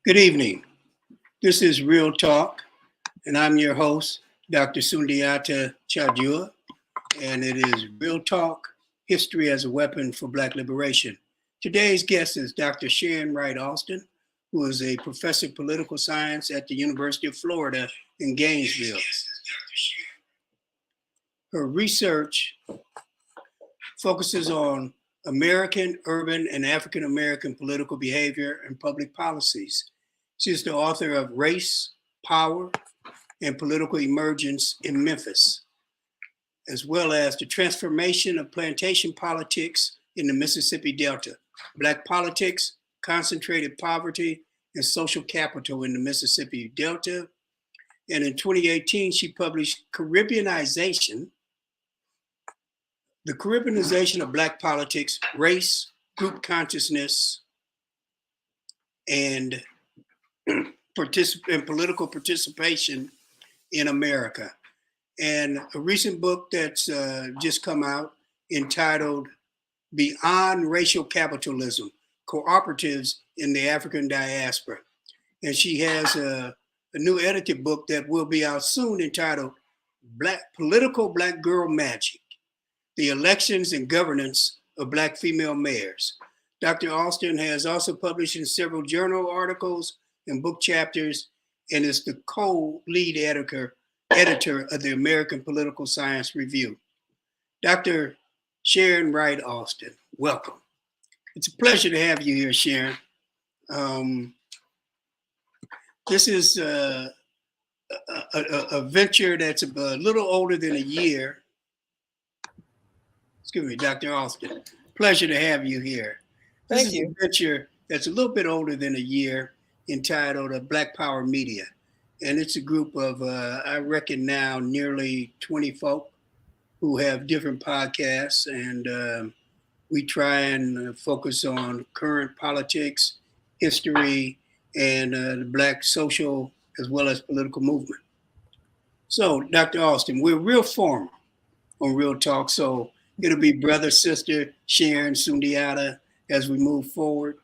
Good evening. This is Real Talk, and I'm your host, Dr. Sundiata Cha-Jua, and it is Real Talk, History as a Weapon for Black Liberation. Today's guest is Dr. Sharon Wright Alston, who is a professor of political science at the University of Florida in Gainesville. Her research focuses on American, urban, and African American political behavior and public policies. She is the author of Race, Power, and Political Emergence in Memphis, as well as The Transformation of Plantation Politics in the Mississippi Delta, Black Politics, Concentrated Poverty, and Social Capital in the Mississippi Delta. And in 2018, she published The Caribbeanization of Black Politics, Race, Group Consciousness, and political participation in America. And a recent book that's just come out entitled Beyond Racial Capitalism, Cooperatives in the African Diaspora. And she has a new edited book that will be out soon entitled Political Black Girl Magic, The Elections and Governance of Black Female Mayors. Dr. Alston has also published in several journal articles and book chapters, and is the co-lead editor of the American Political Science Review. Dr. Sharon Wright Alston, welcome. It's a pleasure to have you here, Sharon. This is a venture that's a little older than a year. Excuse me, Dr. Alston. Pleasure to have you here. Thank you. This is a venture that's a little bit older than a year, entitled Black Power Media. And it's a group of, I reckon now, nearly 20 folk who have different podcasts. And we try and focus on current politics, history, and the Black social as well as political movement. So, Dr. Alston, we're real formal on Real Talk. So it'll be brother, sister, Sharon, Sundiata as we move forward.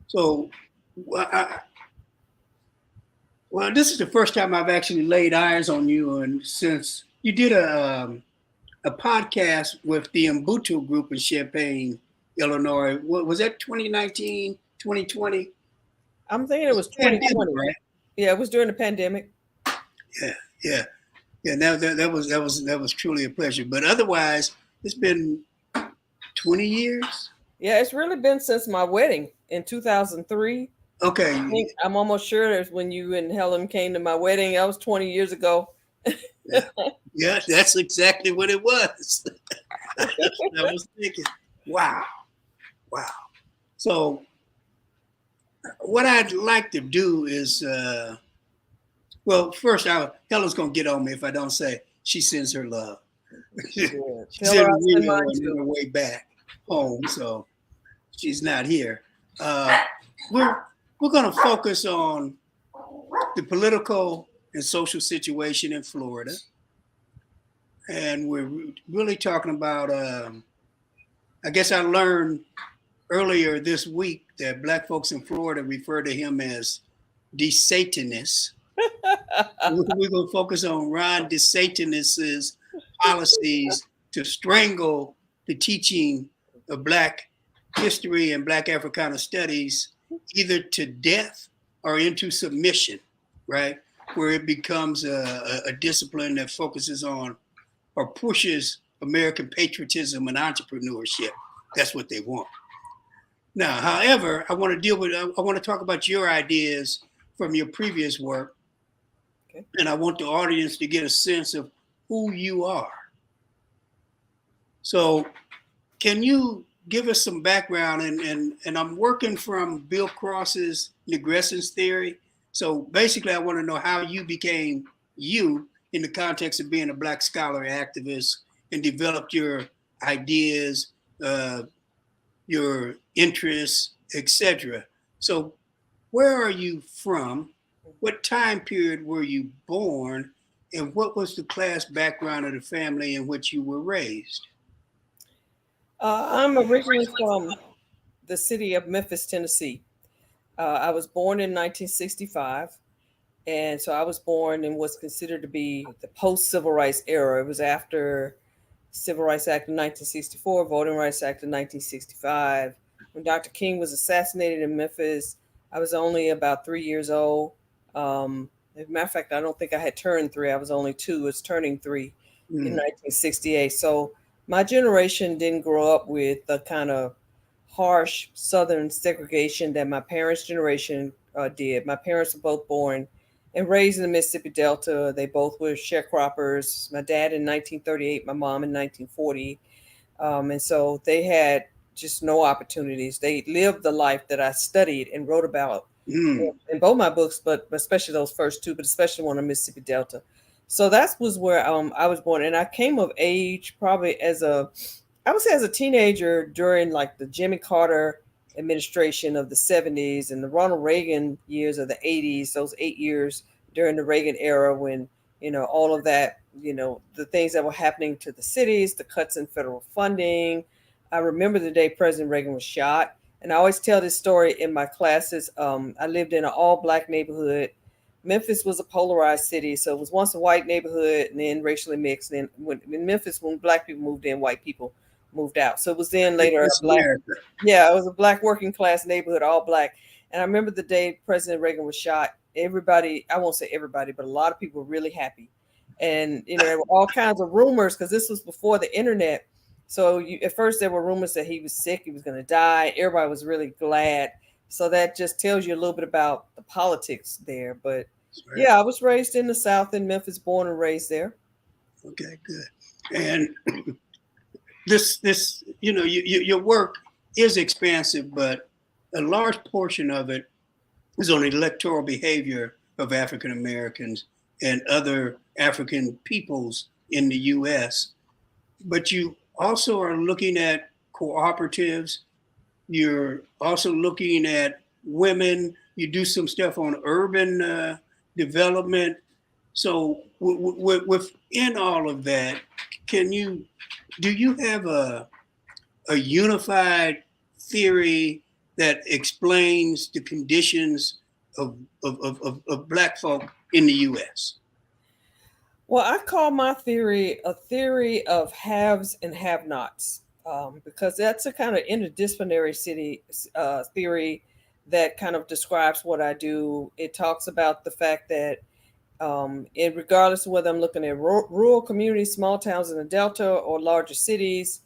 So, this is the first time I've actually laid eyes on you, and since you did a podcast with the Ubuntu group in Champaign, Illinois, what was that, 2019, 2020? I'm thinking it was 2020, right? Yeah, it was during the pandemic. Yeah. That was truly a pleasure. But otherwise, it's been 20 years. Yeah, it's really been since my wedding in 2003. Okay. I'm almost sure that's when you and Helen came to my wedding. That was 20 years ago. Yeah, that's exactly what it was. That's what I was thinking. Wow. So what I'd like to do is, first, Helen's going to get on me if I don't say she sends her love. She's in Rio on her way back home, so she's not here. We're going to focus on the political and social situation in Florida. And we're really talking about, I guess I learned earlier this week that Black folks in Florida refer to him as DeSatanist. We're going to focus on Ron DeSatanist's policies to strangle the teaching of Black history and Black Africana studies either to death or into submission, right? Where it becomes a discipline that focuses on or pushes American patriotism and entrepreneurship. That's what they want. Now, however, I want to talk about your ideas from your previous work. Okay. And I want the audience to get a sense of who you are. So can you give us some background? And I'm working from Bill Cross's negrescence theory. So basically, I want to know how you became you in the context of being a Black scholar activist and developed your ideas, your interests, etc. So where are you from? What time period were you born? And what was the class background of the family in which you were raised? I'm originally from the city of Memphis, Tennessee. I was born in 1965. And so I was born in what's considered to be the post-civil rights era. It was after Civil Rights Act of 1964, Voting Rights Act of 1965. When Dr. King was assassinated in Memphis, I was only about 3 years old. As a matter of fact, I don't think I had turned three. I was only two. It's turning three in 1968. So my generation didn't grow up with the kind of harsh Southern segregation that my parents' generation did. My parents were both born and raised in the Mississippi Delta. They both were sharecroppers. My dad in 1938, my mom in 1940. And so they had just no opportunities. They lived the life that I studied and wrote about in both my books, but especially those first two, but especially one on Mississippi Delta. So that was where I was born. And I came of age probably I would say as a teenager during like the Jimmy Carter administration of the 70s and the Ronald Reagan years of the 80s, those 8 years during the Reagan era when, all of that, the things that were happening to the cities, the cuts in federal funding. I remember the day President Reagan was shot. And I always tell this story in my classes. I lived in an all Black neighborhood. Memphis was a polarized city. So it was once a white neighborhood and then racially mixed. And then in Memphis, when Black people moved in, white people moved out. So it was then later it was a Black working class neighborhood, all Black. And I remember the day President Reagan was shot, everybody, I won't say everybody, but a lot of people were really happy. And, there were all kinds of rumors because this was before the internet. So at first there were rumors that he was sick, he was going to die. Everybody was really glad. So that just tells you a little bit about the politics there. But yeah, I was raised in the South in Memphis, born and raised there. Okay, good. And this your work is expansive, but a large portion of it is on electoral behavior of African Americans and other African peoples in the U.S. But you also are looking at cooperatives. You're also looking at women. You do some stuff on urban development. So within all of that, do you have a unified theory that explains the conditions of Black folk in the U.S.? Well, I call my theory a theory of haves and have-nots, because that's a kind of interdisciplinary theory that kind of describes what I do. It talks about the fact that regardless of whether I'm looking at rural communities, small towns in the Delta, or larger cities,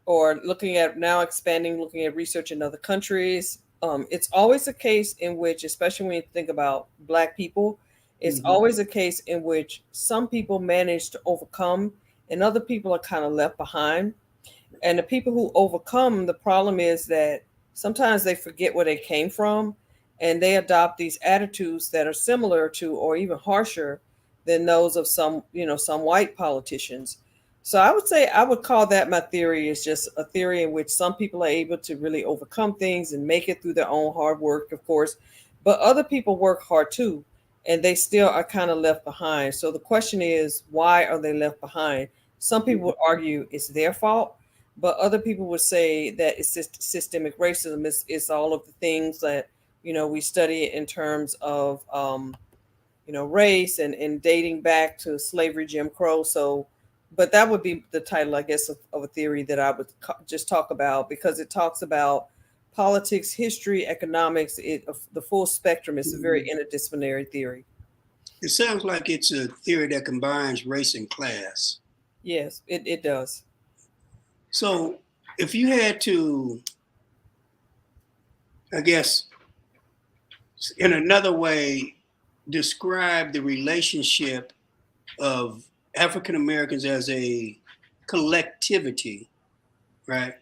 or looking at looking at research in other countries, it's always a case in which, especially when you think about Black people, it's always a case in which some people manage to overcome and other people are kind of left behind. And the people who overcome, the problem is that sometimes they forget where they came from and they adopt these attitudes that are similar to or even harsher than those of some white politicians. So I would say I would call that my theory is just a theory in which some people are able to really overcome things and make it through their own hard work, of course, but other people work hard too, and they still are kind of left behind. So the question is, why are they left behind? Some people would argue it's their fault, but other people would say that it's just systemic racism. It's all of the things that, we study in terms of, race and dating back to slavery, Jim Crow. So, but that would be the title, I guess, of a theory that I would just talk about, because it talks about politics, history, economics, the full spectrum. Is a very interdisciplinary theory. It sounds like it's a theory that combines race and class. Yes, it does. So if you had to, I guess, in another way, describe the relationship of African Americans as a collectivity, right?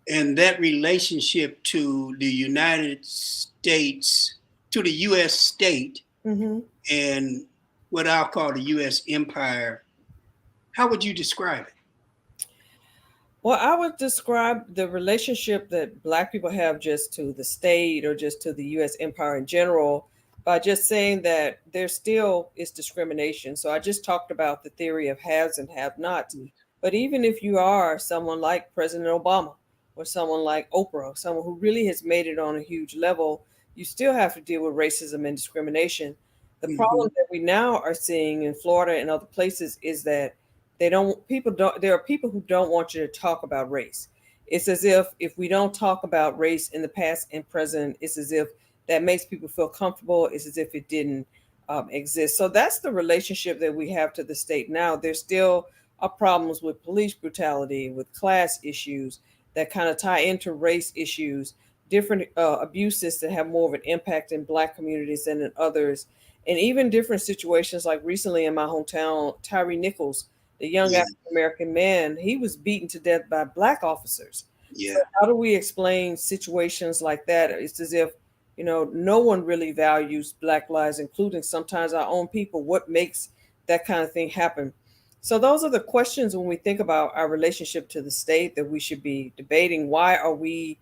And that relationship to the United States, to the U.S. state, and what I'll call the U.S. empire, how would you describe it? Well, I would describe the relationship that Black people have just to the state or just to the U.S. empire in general by just saying that there still is discrimination. So I just talked about the theory of haves and have-nots. But even if you are someone like President Obama, or someone like Oprah, someone who really has made it on a huge level, you still have to deal with racism and discrimination. The problem that we now are seeing in Florida and other places is that there are people who don't want you to talk about race. It's as if we don't talk about race in the past and present, it's as if that makes people feel comfortable. It's as if it didn't exist. So that's the relationship that we have to the state now. There's still problems with police brutality, with class issues that kind of tie into race issues, different abuses that have more of an impact in Black communities than in others, and even different situations like recently in my hometown, Tyree Nichols, the young African American man, he was beaten to death by Black officers. Yeah. So how do we explain situations like that? It's as if, no one really values Black lives, including sometimes our own people. What makes that kind of thing happen? So those are the questions when we think about our relationship to the state that we should be debating. Why are we,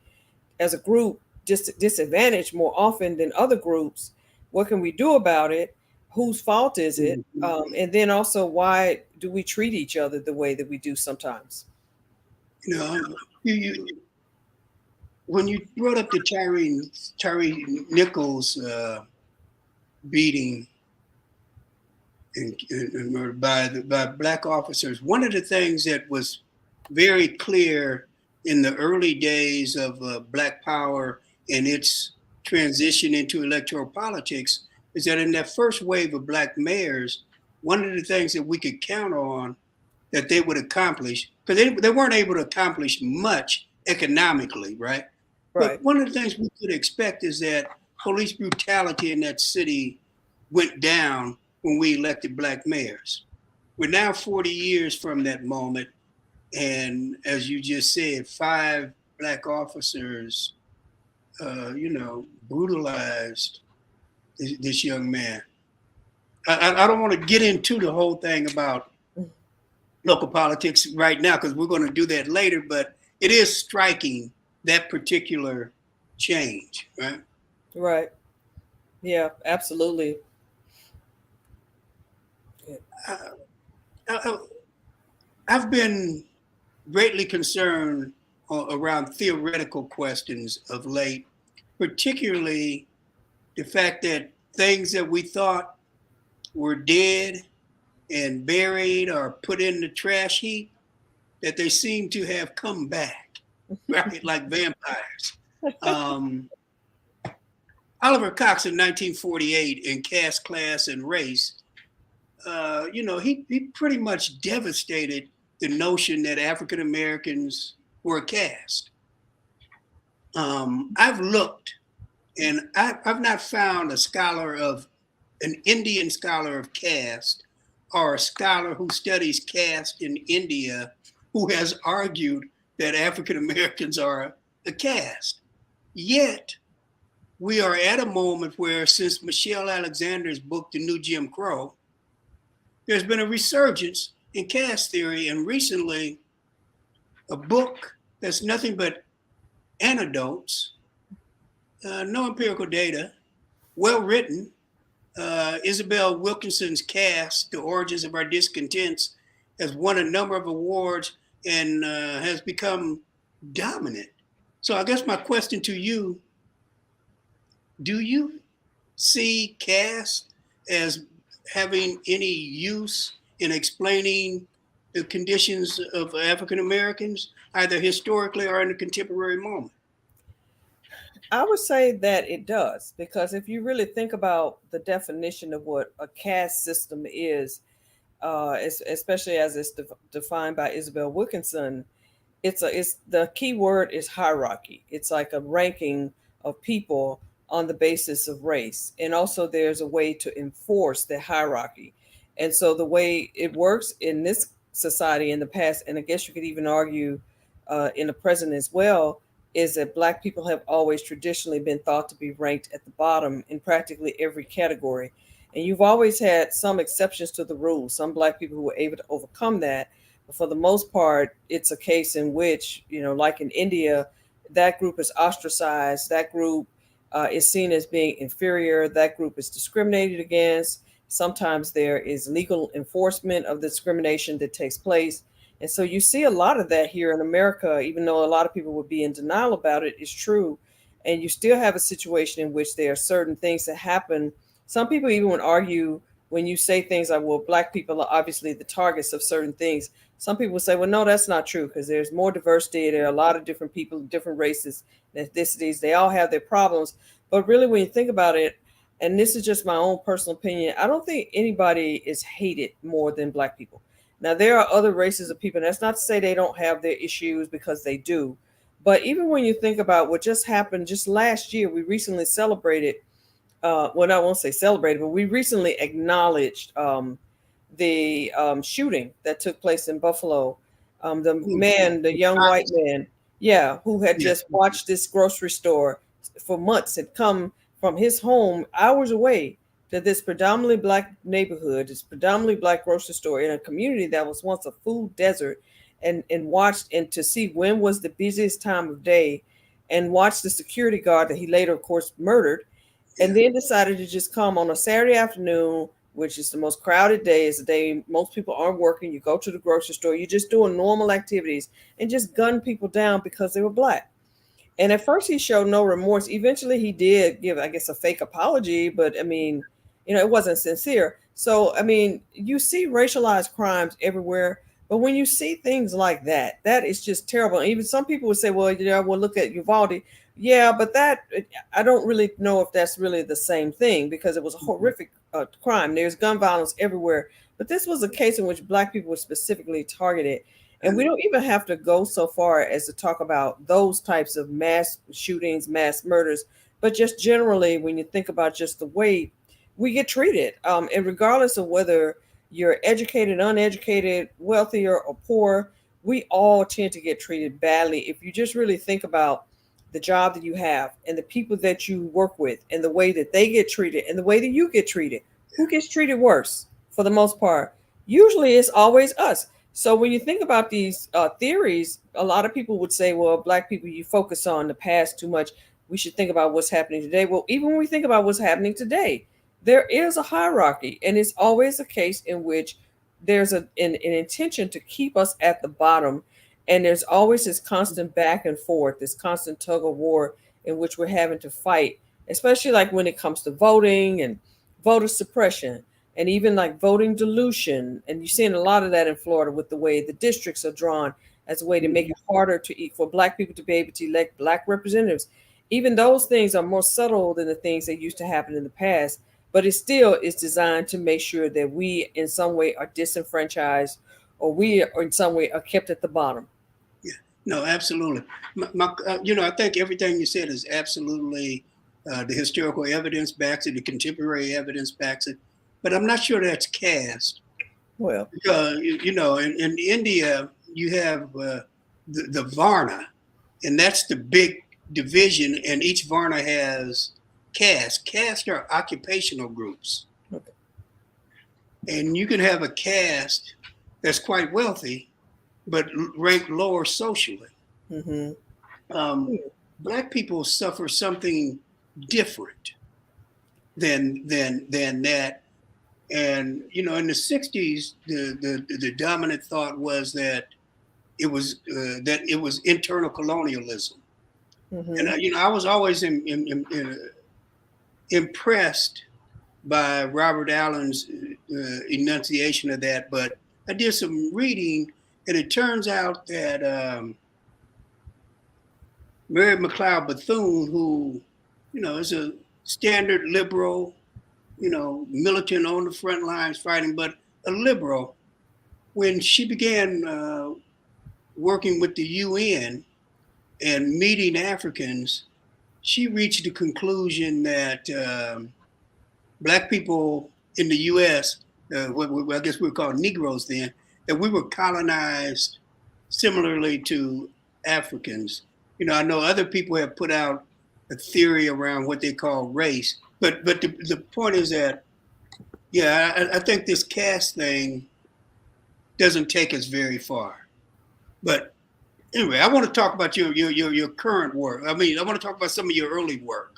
as a group, disadvantaged more often than other groups? What can we do about it? Whose fault is it? And then also, why do we treat each other the way that we do sometimes? When you brought up the Tyree Nichols beating and by Black officers, one of the things that was very clear in the early days of Black Power and its transition into electoral politics is that in that first wave of Black mayors, one of the things that we could count on that they would accomplish, because they weren't able to accomplish much economically, right? But one of the things we could expect is that police brutality in that city went down when we elected Black mayors. We're now 40 years from that moment. And as you just said, 5 Black officers, brutalized this young man. I don't want to get into the whole thing about local politics right now, because we're going to do that later, but it is striking, that particular change, right? Right. Yeah, absolutely. I've been greatly concerned around theoretical questions of late, particularly the fact that things that we thought were dead and buried or put in the trash heap, that they seem to have come back, right? Like vampires. Oliver Cox in 1948 in Caste, Class, and Race, he pretty much devastated the notion that African Americans were a caste. I've looked, and I've not found an Indian scholar of caste or a scholar who studies caste in India who has argued that African Americans are a caste. Yet, we are at a moment where, since Michelle Alexander's book, The New Jim Crow, there's been a resurgence in caste theory, and recently a book that's nothing but anecdotes, no empirical data, well written, Isabel Wilkinson's Caste, The Origins of Our Discontents, has won a number of awards and has become dominant. So I guess my question to you, do you see caste as having any use in explaining the conditions of African Americans, either historically or in the contemporary moment? I would say that it does, because if you really think about the definition of what a caste system is, especially as it's defined by Isabel Wilkinson, it's the key word is hierarchy. It's like a ranking of people on the basis of race, and also there's a way to enforce the hierarchy. And so the way it works in this society in the past, and I guess you could even argue in the present as well, is that Black people have always traditionally been thought to be ranked at the bottom in practically every category. And you've always had some exceptions to the rule, some Black people who were able to overcome that. But for the most part, it's a case in which, like in India, that group is ostracized, that group is seen as being inferior, that group is discriminated against. Sometimes there is legal enforcement of the discrimination that takes place. And so you see a lot of that here in America, even though a lot of people would be in denial about it, it's true. And you still have a situation in which there are certain things that happen. Some people even would argue when you say things like, well, Black people are obviously the targets of certain things. Some people say, well, no, that's not true because there's more diversity. There are a lot of different people, different races, ethnicities. They all have their problems. But really, when you think about it, and this is just my own personal opinion, I don't think anybody is hated more than Black people. Now, there are other races of people, and that's not to say they don't have their issues, because they do. But even when you think about what just happened just last year, we recently celebrated, well, I won't say celebrated, but we recently acknowledged the shooting that took place in Buffalo. The young white man, yeah, who had just watched this grocery store for months, had come from his home hours away to this predominantly Black neighborhood, this predominantly Black grocery store in a community that was once a food desert, and watched, and to see when was the busiest time of day, and watched the security guard that he later, of course, murdered, and then decided to just come on a Saturday afternoon, which is the most crowded day. It's the day most people aren't working. You go to the grocery store, you're just doing normal activities, and just gun people down because they were Black. And at first he showed no remorse. Eventually he did give, I guess, a fake apology, but I mean, it wasn't sincere. So, I mean, you see racialized crimes everywhere, but when you see things like that, that is just terrible. And even some people would say, well, we'll look at Uvalde. Yeah, but that, I don't really know if that's really the same thing, because it was a horrific crime. There's gun violence everywhere. But this was a case in which Black people were specifically targeted. And we don't even have to go so far as to talk about those types of mass shootings, mass murders, but just generally, when you think about just the way we get treated, and regardless of whether you're educated, uneducated, wealthier, or poor, we all tend to get treated badly. If you just really think about the job that you have and the people that you work with and the way that they get treated and the way that you get treated, who gets treated worse for the most part? Usually it's always us. So when you think about these theories, a lot of people would say, well, Black people, you focus on the past too much. We should think about what's happening today. Well, even when we think about what's happening today, there is a hierarchy, and it's always a case in which there's an intention to keep us at the bottom. And there's always this constant back and forth, this constant tug of war in which we're having to fight, especially like when it comes to voting and voter suppression, and even like voting dilution. And you're seeing a lot of that in Florida with the way the districts are drawn as a way to make it harder for Black people to be able to elect Black representatives. Even those things are more subtle than the things that used to happen in the past, but it still is designed to make sure that we in some way are disenfranchised, or we are in some way are kept at the bottom. Yeah, no, absolutely. I think everything you said is absolutely, the historical evidence backs it, the contemporary evidence backs it. But I'm not sure that's caste. Well, because in India you have the Varna, and that's the big division, and each Varna has caste. Caste are occupational groups, okay. And you can have a caste that's quite wealthy, but ranked lower socially. Mm-hmm. Black people suffer something different than that. And in the 60s, the dominant thought was that it was internal colonialism. Mm-hmm. And I was always impressed by Robert Allen's enunciation of that. But I did some reading, and it turns out that Mary McLeod Bethune, who is a standard liberal, militant on the front lines fighting, but a liberal, when she began working with the UN and meeting Africans, she reached the conclusion that Black people in the US, I guess we were called Negroes then, that we were colonized similarly to Africans. I know other people have put out a theory around what they call race, but the point is that, I think this caste thing doesn't take us very far. But anyway, I want to talk about your current work. I want to talk about some of your early work,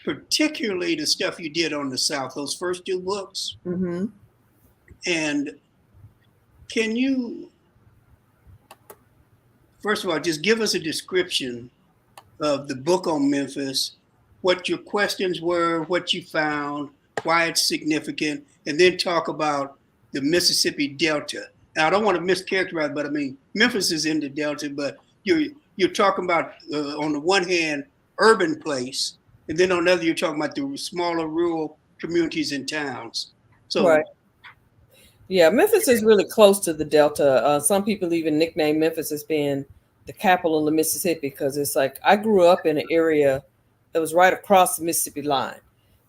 particularly the stuff you did on the South, those first two books. Mm-hmm. And can you first of all, just give us a description of the book on Memphis, what your questions were, what you found, why it's significant, and then talk about the Mississippi Delta. Now, I don't want to mischaracterize, but I mean, Memphis is in the Delta, but you're talking about, on the one hand, urban place, and then on the other, you're talking about the smaller rural communities and towns. So, Right. Yeah, Memphis is really close to the Delta. Some people even nickname Memphis as being the capital of the Mississippi because it's like I grew up in an area that was right across the Mississippi line.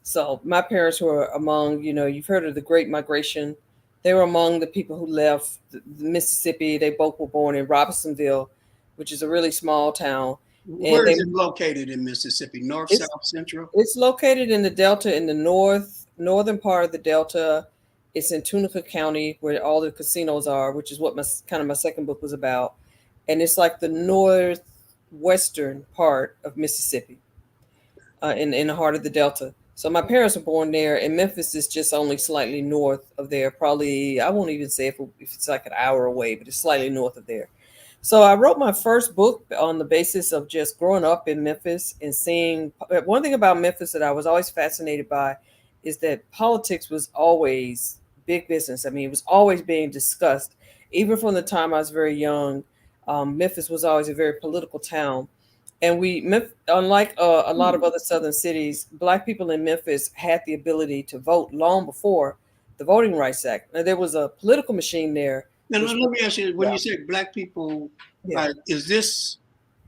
So my parents were among, you've heard of the Great Migration. They were among the people who left the Mississippi. They both were born in Robinsonville, which is a really small town. where is it located in Mississippi? North, south, central? It's located in the Delta, in the northern part of the Delta. It's in Tunica County, where all the casinos are, which is what my second book was about. And it's like the northwestern part of Mississippi, in the heart of the Delta. So my parents were born there, and Memphis is just only slightly north of there. Probably, I won't even say if it's like an hour away, but it's slightly north of there. So I wrote my first book on the basis of just growing up in Memphis and seeing. One thing about Memphis that I was always fascinated by is that politics was always big business. I mean, it was always being discussed. Even from the time I was very young, Memphis was always a very political town. And unlike a lot of other southern cities, Black people in Memphis had the ability to vote long before the Voting Rights Act. Now, there was a political machine there. Now, let me ask you, when you say Black people, is this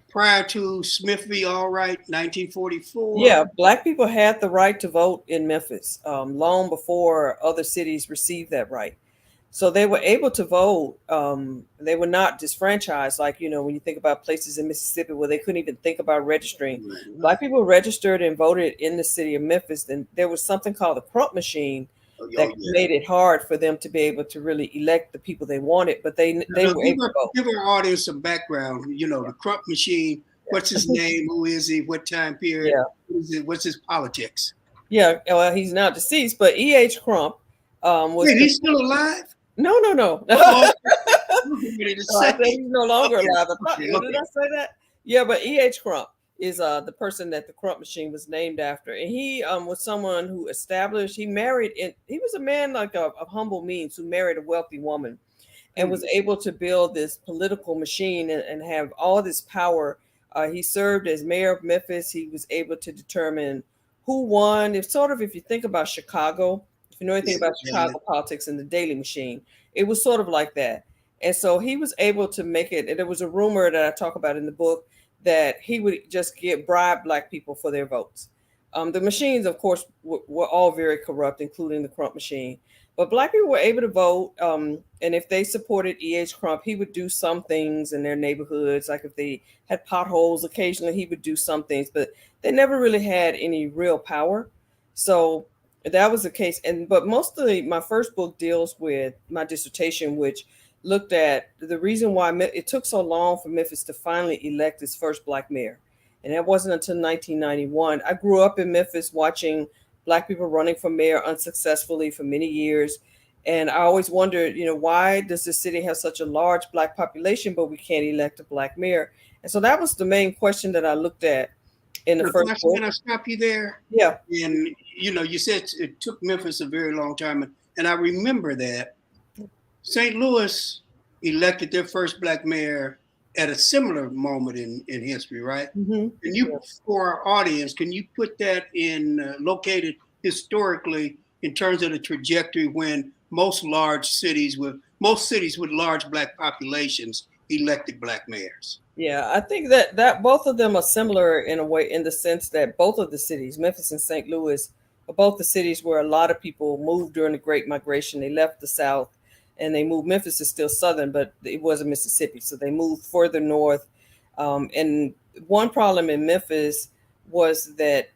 prior to Smith v. Wright, 1944? Yeah, Black people had the right to vote in Memphis long before other cities received that right. So they were able to vote. They were not disfranchised, like, when you think about places in Mississippi where they couldn't even think about registering. Right. Black people registered and voted in the city of Memphis. And there was something called the Crump machine that made it hard for them to be able to really elect the people they wanted. But they were able to vote. Give our audience some background. The Crump machine. What's his name? Who is he? What time period? Yeah. What's his politics? Yeah, well, he's now deceased, but E.H. Crump was. Wait, he's still alive? No. Oh, I think he's no longer alive. Did I say that? Yeah, but E.H. Crump is the person that the Crump machine was named after. And he was someone who established, he was a man like of humble means who married a wealthy woman and was able to build this political machine and have all this power. He served as mayor of Memphis. He was able to determine who won. If you think about Chicago, if you know anything about Chicago politics and the Daily Machine, it was sort of like that. And so he was able to make it. And there was a rumor that I talk about in the book that he would just bribe Black people for their votes. The machines, of course, were all very corrupt, including the Crump machine. But Black people were able to vote. And if they supported E.H. Crump, he would do some things in their neighborhoods. Like if they had potholes, occasionally he would do some things, but they never really had any real power. So that was the case. But mostly my first book deals with my dissertation, which looked at the reason why it took so long for Memphis to finally elect its first Black mayor. And that wasn't until 1991. I grew up in Memphis watching Black people running for mayor unsuccessfully for many years. And I always wondered, why does the city have such a large Black population, but we can't elect a Black mayor? And so that was the main question that I looked at in the first book. Can I stop you there? Yeah. And, you said it took Memphis a very long time. And I remember that St. Louis elected their first Black mayor at a similar moment in history, right? Mm-hmm. And for our audience, can you put that located historically in terms of the trajectory when most cities with large Black populations elected Black mayors? Yeah, I think that both of them are similar in a way, in the sense that both of the cities, Memphis and St. Louis, are both the cities where a lot of people moved during the Great Migration. They left the South and they moved. Memphis is still Southern, but it wasn't Mississippi. So they moved further north. And one problem in Memphis was that,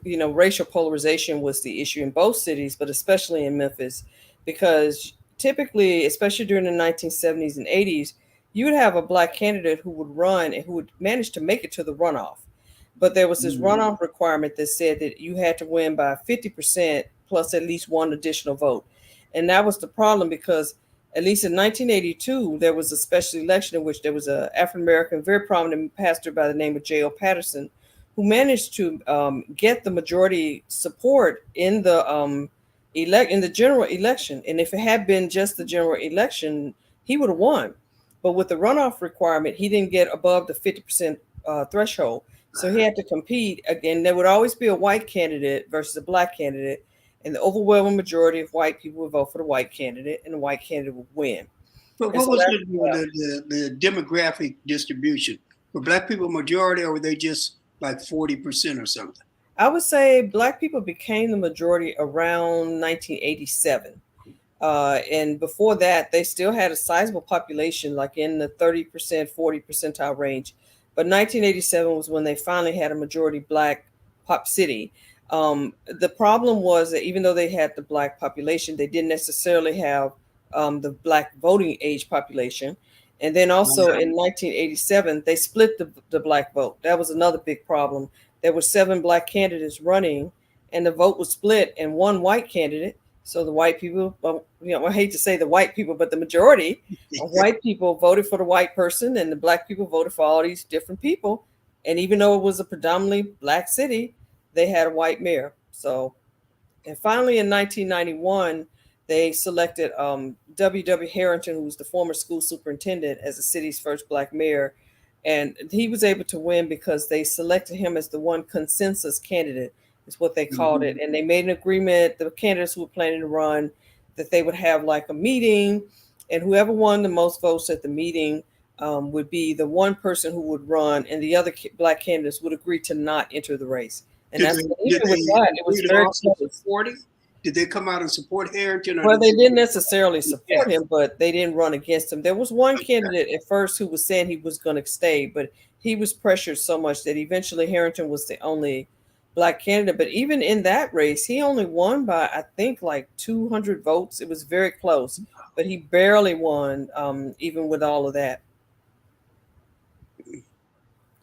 racial polarization was the issue in both cities, but especially in Memphis, because typically, especially during the 1970s and 80s, you would have a Black candidate who would run and who would manage to make it to the runoff. But there was this runoff requirement that said that you had to win by 50% plus at least one additional vote. And that was the problem because at least in 1982, there was a special election in which there was an African American, very prominent pastor by the name of J.O. Patterson, who managed to get the majority support in the in the general election. And if it had been just the general election, he would have won. But with the runoff requirement, he didn't get above the 50% threshold. So he had to compete again. There would always be a white candidate versus a black candidate, and the overwhelming majority of white people would vote for the white candidate, and the white candidate would win. But what was the demographic distribution? Were black people majority, or were they just like 40% or something? I would say black people became the majority around 1987. And before that, they still had a sizable population, like in the 30%, 40 percentile range. But 1987 was when they finally had a majority black pop city. The problem was that even though they had the black population, they didn't necessarily have the black voting age population. And then also in 1987, they split the black vote. That was another big problem. There were 7 black candidates running, and the vote was split, and 1 white candidate. So the white people, well, I hate to say the white people, but the majority of white people voted for the white person, and the black people voted for all these different people. And even though it was a predominantly black city, they had a white mayor. So, and finally in 1991, they selected W.W. Harrington, who was the former school superintendent, as the city's first black mayor. And he was able to win because they selected him as the one consensus candidate, is what they called it. And they made an agreement, the candidates who were planning to run, that they would have like a meeting, and whoever won the most votes at the meeting would be the one person who would run, and the other black candidates would agree to not enter the race. And it was very supporting. Did they come out and support Harrington? Well, they didn't necessarily support him, but they didn't run against him. There was one candidate at first who was saying he was going to stay, but he was pressured so much that eventually Harrington was the only black candidate. But even in that race, he only won by, I think, like 200 votes. It was very close, but he barely won, even with all of that.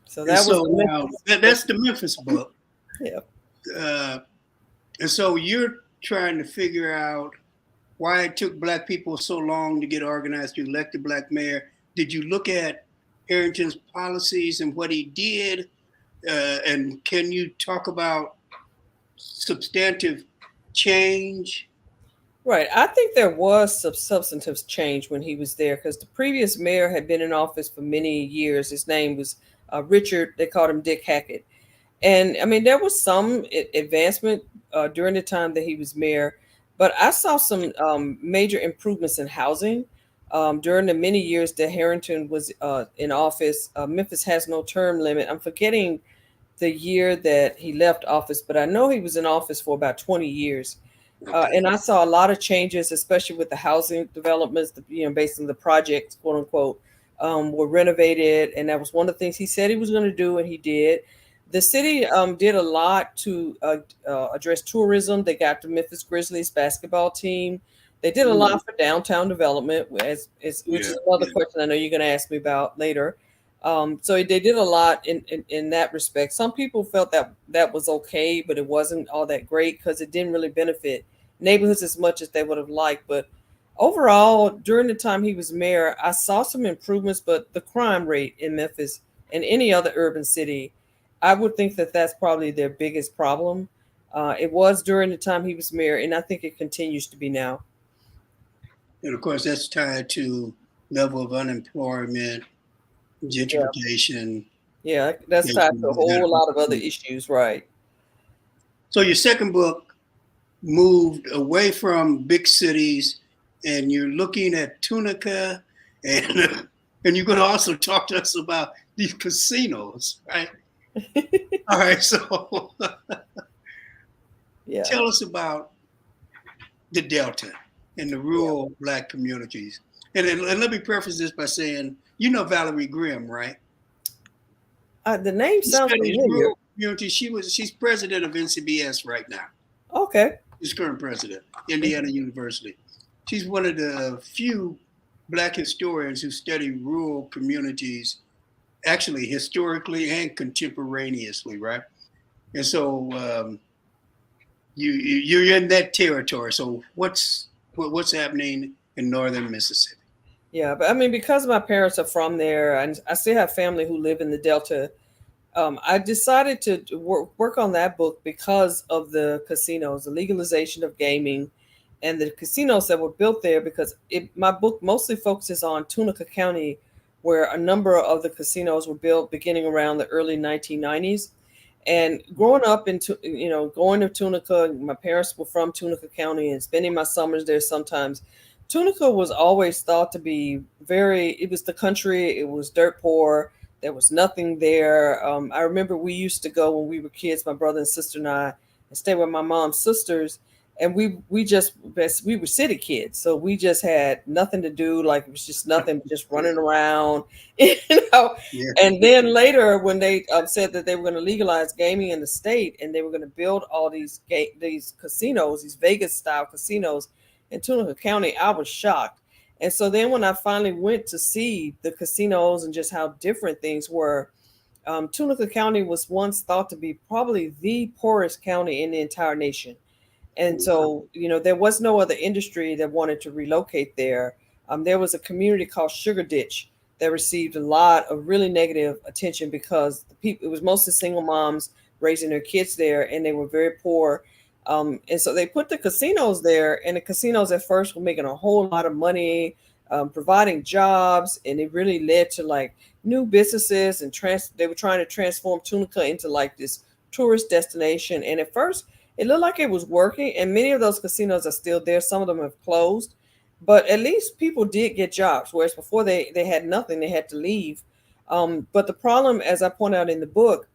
So that's the Memphis book. Yeah. And so you're trying to figure out why it took black people so long to get organized to elect a black mayor. Did you look at Harrington's policies and what he did? And can you talk about substantive change? Right. I think there was some substantive change when he was there, because the previous mayor had been in office for many years. His name was Richard. They called him Dick Hackett. And I mean, there was some advancement during the time that he was mayor, but I saw some major improvements in housing during the many years that Harrington was in office. Memphis has no term limit. I'm forgetting the year that he left office, but I know he was in office for about 20 years. And I saw a lot of changes, especially with the housing developments, based on the projects, quote unquote, were renovated. And that was one of the things he said he was going to do, and he did. The city did a lot to address tourism. They got the Memphis Grizzlies basketball team. They did a lot for downtown development, which is another question I know you're going to ask me about later. So they did a lot in that respect. Some people felt that was okay, but it wasn't all that great because it didn't really benefit neighborhoods as much as they would have liked. But overall, during the time he was mayor, I saw some improvements, but the crime rate in Memphis and any other urban city, I would think that that's probably their biggest problem. It was during the time he was mayor, and I think it continues to be now. And of course, that's tied to level of unemployment, gentrification. Yeah, that's tied to a whole lot of other issues, right? So your second book moved away from big cities, and you're looking at Tunica, and you're going to also talk to us about these casinos, right? All right, so tell us about the Delta and the rural Black communities. And let me preface this by saying, you know Valerie Grimm, right? The name sounds familiar. Community. She's president of NCBS right now. Okay. She's current president, Indiana University. She's one of the few Black historians who study rural communities, actually historically and contemporaneously, right? And so you're in that territory. So what's happening in northern Mississippi. Yeah, but I mean, because my parents are from there, and I still have family who live in the Delta. I decided to work on that book because of the casinos, the legalization of gaming, and the casinos that were built there. Because my book mostly focuses on Tunica County, where a number of the casinos were built beginning around the early 1990s. And growing up into, going to Tunica, my parents were from Tunica County and spending my summers there sometimes. Tunica was always thought to be it was the country, it was dirt poor, there was nothing there. I remember we used to go when we were kids, my brother and sister and I, and stay with my mom's sisters. And we were city kids, so we just had nothing to do. Like, it was just nothing, just running around, you know. Yeah. And then later, when they said that they were going to legalize gaming in the state, and they were going to build all these casinos, these Vegas style casinos in Tunica County, I was shocked. And so then when I finally went to see the casinos and just how different things were, Tunica County was once thought to be probably the poorest county in the entire nation. And so, there was no other industry that wanted to relocate there. There was a community called Sugar Ditch that received a lot of really negative attention because it was mostly single moms raising their kids there, and they were very poor. And so they put the casinos there, and the casinos at first were making a whole lot of money, providing jobs, and it really led to like new businesses, and they were trying to transform Tunica into like this tourist destination. And at first, it looked like it was working, and many of those casinos are still there. Some of them have closed, but at least people did get jobs, whereas before they had nothing, they had to leave. But the problem, as I point out in the book,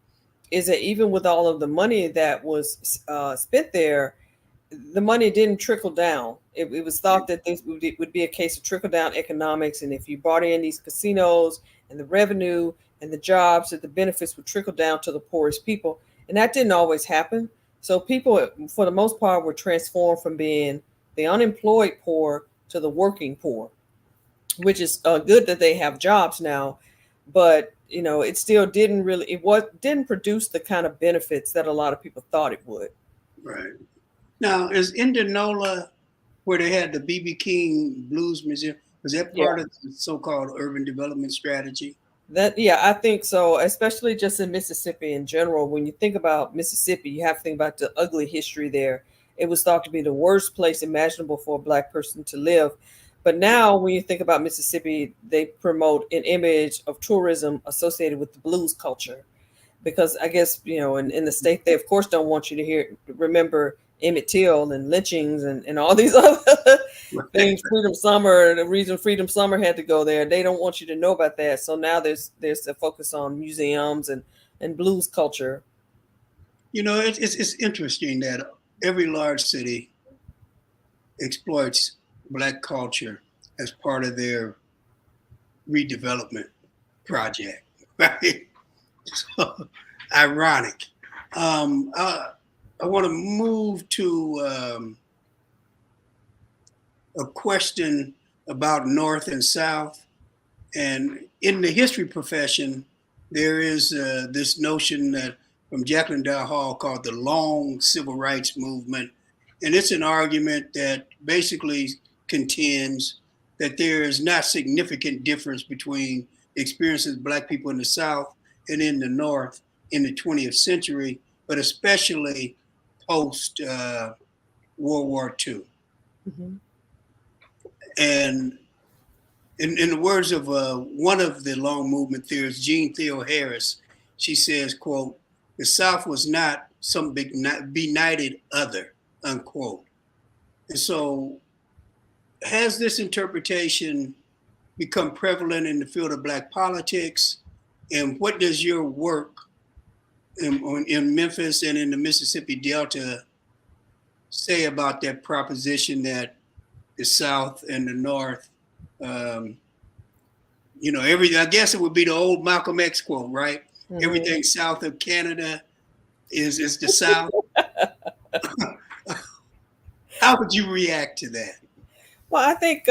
is that even with all of the money that was spent there, the money didn't trickle down. It was thought that this would be a case of trickle down economics, and if you brought in these casinos and the revenue and the jobs, that the benefits would trickle down to the poorest people, and that didn't always happen. So people, for the most part, were transformed from being the unemployed poor to the working poor, which is good that they have jobs now, but it still didn't produce the kind of benefits that a lot of people thought it would. Right. Now, is Indianola, where they had the B.B. King Blues Museum, was that part of the so-called urban development strategy? I think so, especially just in Mississippi in general. When you think about Mississippi, you have to think about the ugly history there. It was thought to be the worst place imaginable for a Black person to live. But now when you think about Mississippi, they promote an image of tourism associated with the blues culture. Because I guess, in the state, they of course don't want you to remember Emmett Till and lynchings and all these other things. Freedom Summer, the reason Freedom Summer had to go there, they don't want you to know about that. So now there's a focus on museums and blues culture. It's interesting that every large city exploits Black culture as part of their redevelopment project, right? So ironic. I want to move to a question about North and South. And in the history profession, there is this notion that from Jacqueline Dow Hall called the long civil rights movement. And it's an argument that basically contends that there is not significant difference between the experiences of Black people in the South and in the North in the 20th century, but especially post World War II. Mm-hmm. And in the words of one of the long movement theorists, Jean Theo Harris, she says, quote, "The South was not some benighted other," unquote. And so has this interpretation become prevalent in the field of Black politics? And what does your work in Memphis and in the Mississippi Delta say about that proposition that the South and the North, I guess it would be the old Malcolm X quote, right? Mm-hmm. Everything south of Canada is the South. How would you react to that? Well, I think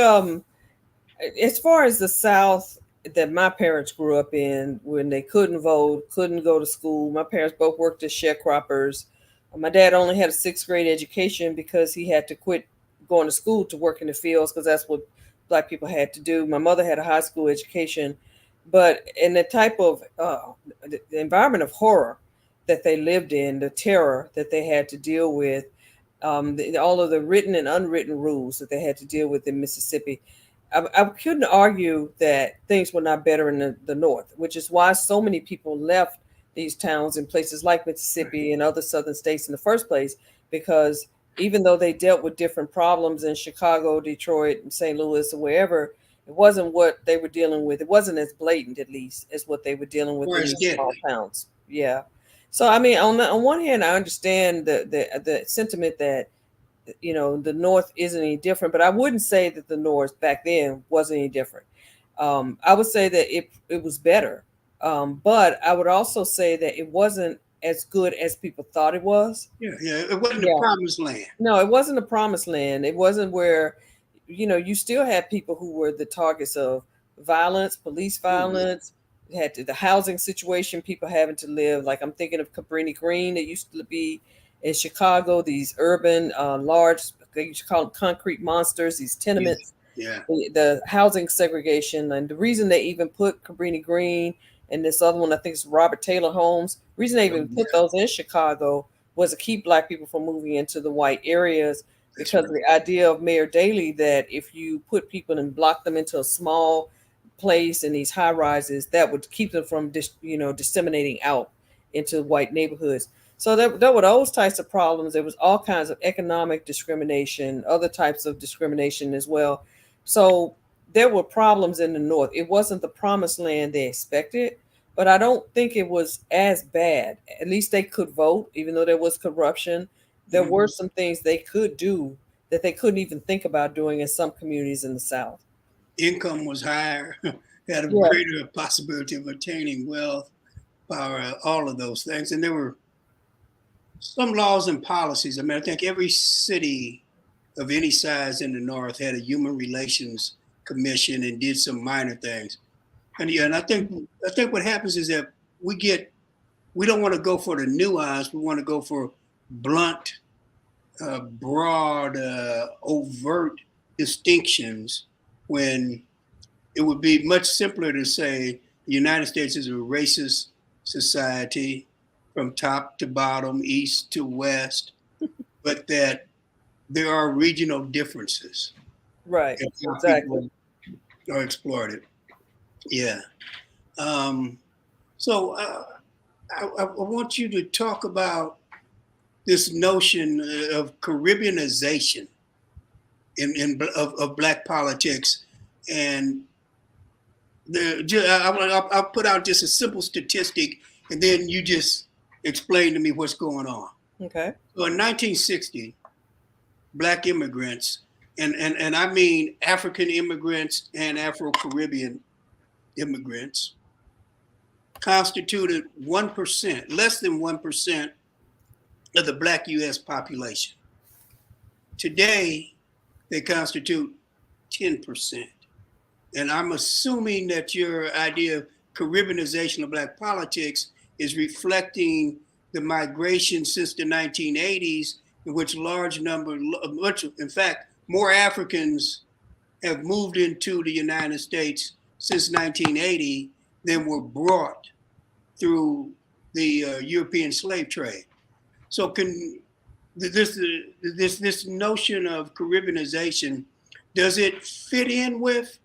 as far as the South that my parents grew up in, when they couldn't vote, couldn't go to school, my parents both worked as sharecroppers. My dad only had a 6th grade education because he had to quit going to school to work in the fields because that's what Black people had to do. My mother had a high school education, but in the type of the environment of horror that they lived in, the terror that they had to deal with, all of the written and unwritten rules that they had to deal with in Mississippi, I couldn't argue that things were not better in the North, which is why so many people left these towns in places like Mississippi and other southern states in the first place, because even though they dealt with different problems in Chicago, Detroit, and St. Louis, or wherever, it wasn't what they were dealing with. It wasn't as blatant, at least, as what they were dealing with in these small towns. Yeah. So, I mean, on one hand, I understand the sentiment that, you know, the North isn't any different, but I wouldn't say that the North back then wasn't any different. I would say that it was better. But I would also say that it wasn't as good as people thought it was. Yeah. It wasn't the promised land. No, it wasn't the promised land. It wasn't where, you know, you still had people who were the targets of violence, police violence. Had the housing situation, people having to live, like I'm thinking of Cabrini Green that used to be in Chicago, these urban, large, they used to call them concrete monsters, these tenements. Yeah. The housing segregation, and the reason they even put Cabrini Green and this other one, I think it's Robert Taylor Homes, the reason they even put those in Chicago was to keep Black people from moving into the white areas, because of the idea of Mayor Daley that if you put people and block them into a small place in these high rises, that would keep them from disseminating out into white neighborhoods. So there were those types of problems. There was all kinds of economic discrimination, other types of discrimination as well. So there were problems in the North. It wasn't the promised land they expected, but I don't think it was as bad. At least they could vote, even though there was corruption. There were some things they could do that they couldn't even think about doing in some communities in the South. Income was higher, had a greater possibility of attaining wealth, power, all of those things. And there were some laws and policies. I mean, I think every city of any size in the North had a human relations commission and did some minor things. And I think what happens is that we don't want to go for the nuance. We want to go for blunt, broad, overt distinctions, when it would be much simpler to say the United States is a racist society from top to bottom, east to west, but that there are regional differences. Right, exactly. Are exploited. Yeah. So I want you to talk about this notion of Caribbeanization of Black politics, and I'll put out just a simple statistic, and then you just explain to me what's going on. Okay. So in 1960, Black immigrants, and I mean African immigrants and Afro-Caribbean immigrants, constituted 1%, less than 1% of the Black U.S. population. Today, they constitute 10%. And I'm assuming that your idea of Caribbeanization of Black politics is reflecting the migration since the 1980s, in which in fact, more Africans have moved into the United States since 1980 than were brought through the European slave trade. So this notion of Caribbeanization, does it fit in with,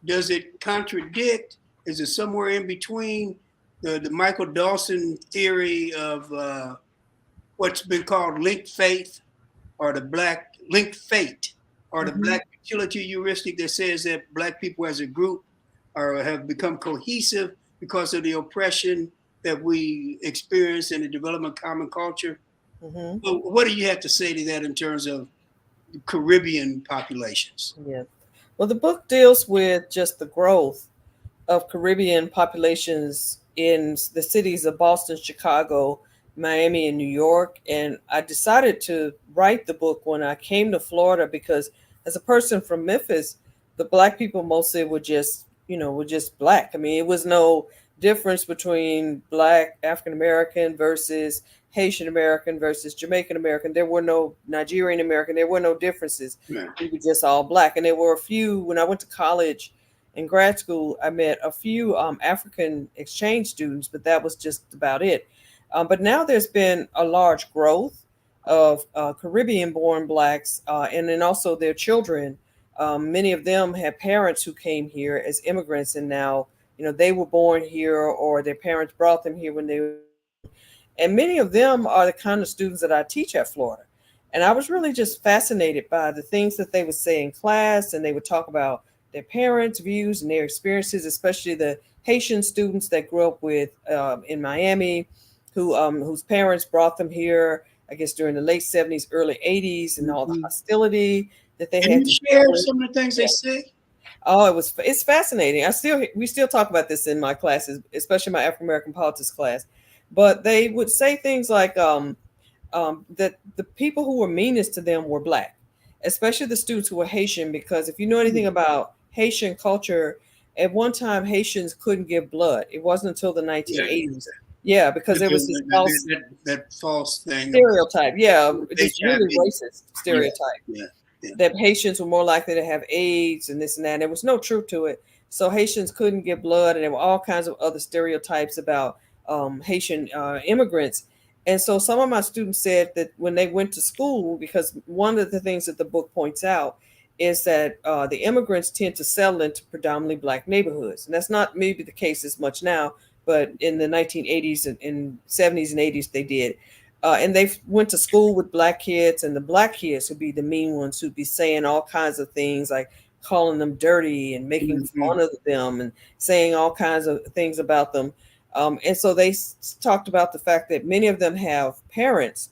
does it contradict, is it somewhere in between the Michael Dawson theory of what's been called linked faith, or the Black linked fate, or the Black utility heuristic that says that Black people as a group have become cohesive because of the oppression that we experience in the development of common culture? So what do you have to say to that in terms of Caribbean populations? Yeah. Well, the book deals with just the growth of Caribbean populations in the cities of Boston, Chicago, Miami, and New York. And I decided to write the book when I came to Florida, because as a person from Memphis, the Black people mostly were just Black. I mean, it was no difference between Black African American versus Haitian American versus Jamaican American. There were no Nigerian American. There were no differences. Right. We were just all black. And there were a few, when I went to college and grad school, I met a few African exchange students, but that was just about it. But now there's been a large growth of Caribbean born blacks, and then also their children. Many of them had parents who came here as immigrants, and now, they were born here or their parents brought them here when they were young. And many of them are the kind of students that I teach at Florida. And I was really just fascinated by the things that they would say in class, and they would talk about their parents' views and their experiences, especially the Haitian students that grew up with in Miami, whose parents brought them here, I guess, during the late 70s, early 80s, and all the hostility that they Can had you to share deal with. some of the things they say? Oh, it's fascinating. We still talk about this in my classes, especially my African American politics class. But they would say things like that the people who were meanest to them were black, especially the students who were Haitian, because if you know anything about Haitian culture, at one time Haitians couldn't give blood. It wasn't until the 1980s. Yeah, because there was this that false thing stereotype. Yeah, this really racist stereotype. Yeah. That Haitians were more likely to have AIDS and this and that. And there was no truth to it. So Haitians couldn't give blood, and there were all kinds of other stereotypes about Haitian immigrants. And so some of my students said that when they went to school, because one of the things that the book points out is that the immigrants tend to settle into predominantly black neighborhoods. And that's not maybe the case as much now, but in the 1980s and 70s and 80s, they did. And they went to school with black kids, and the black kids would be the mean ones who'd be saying all kinds of things like calling them dirty and making fun of them and saying all kinds of things about them. And so they talked about the fact that many of them have parents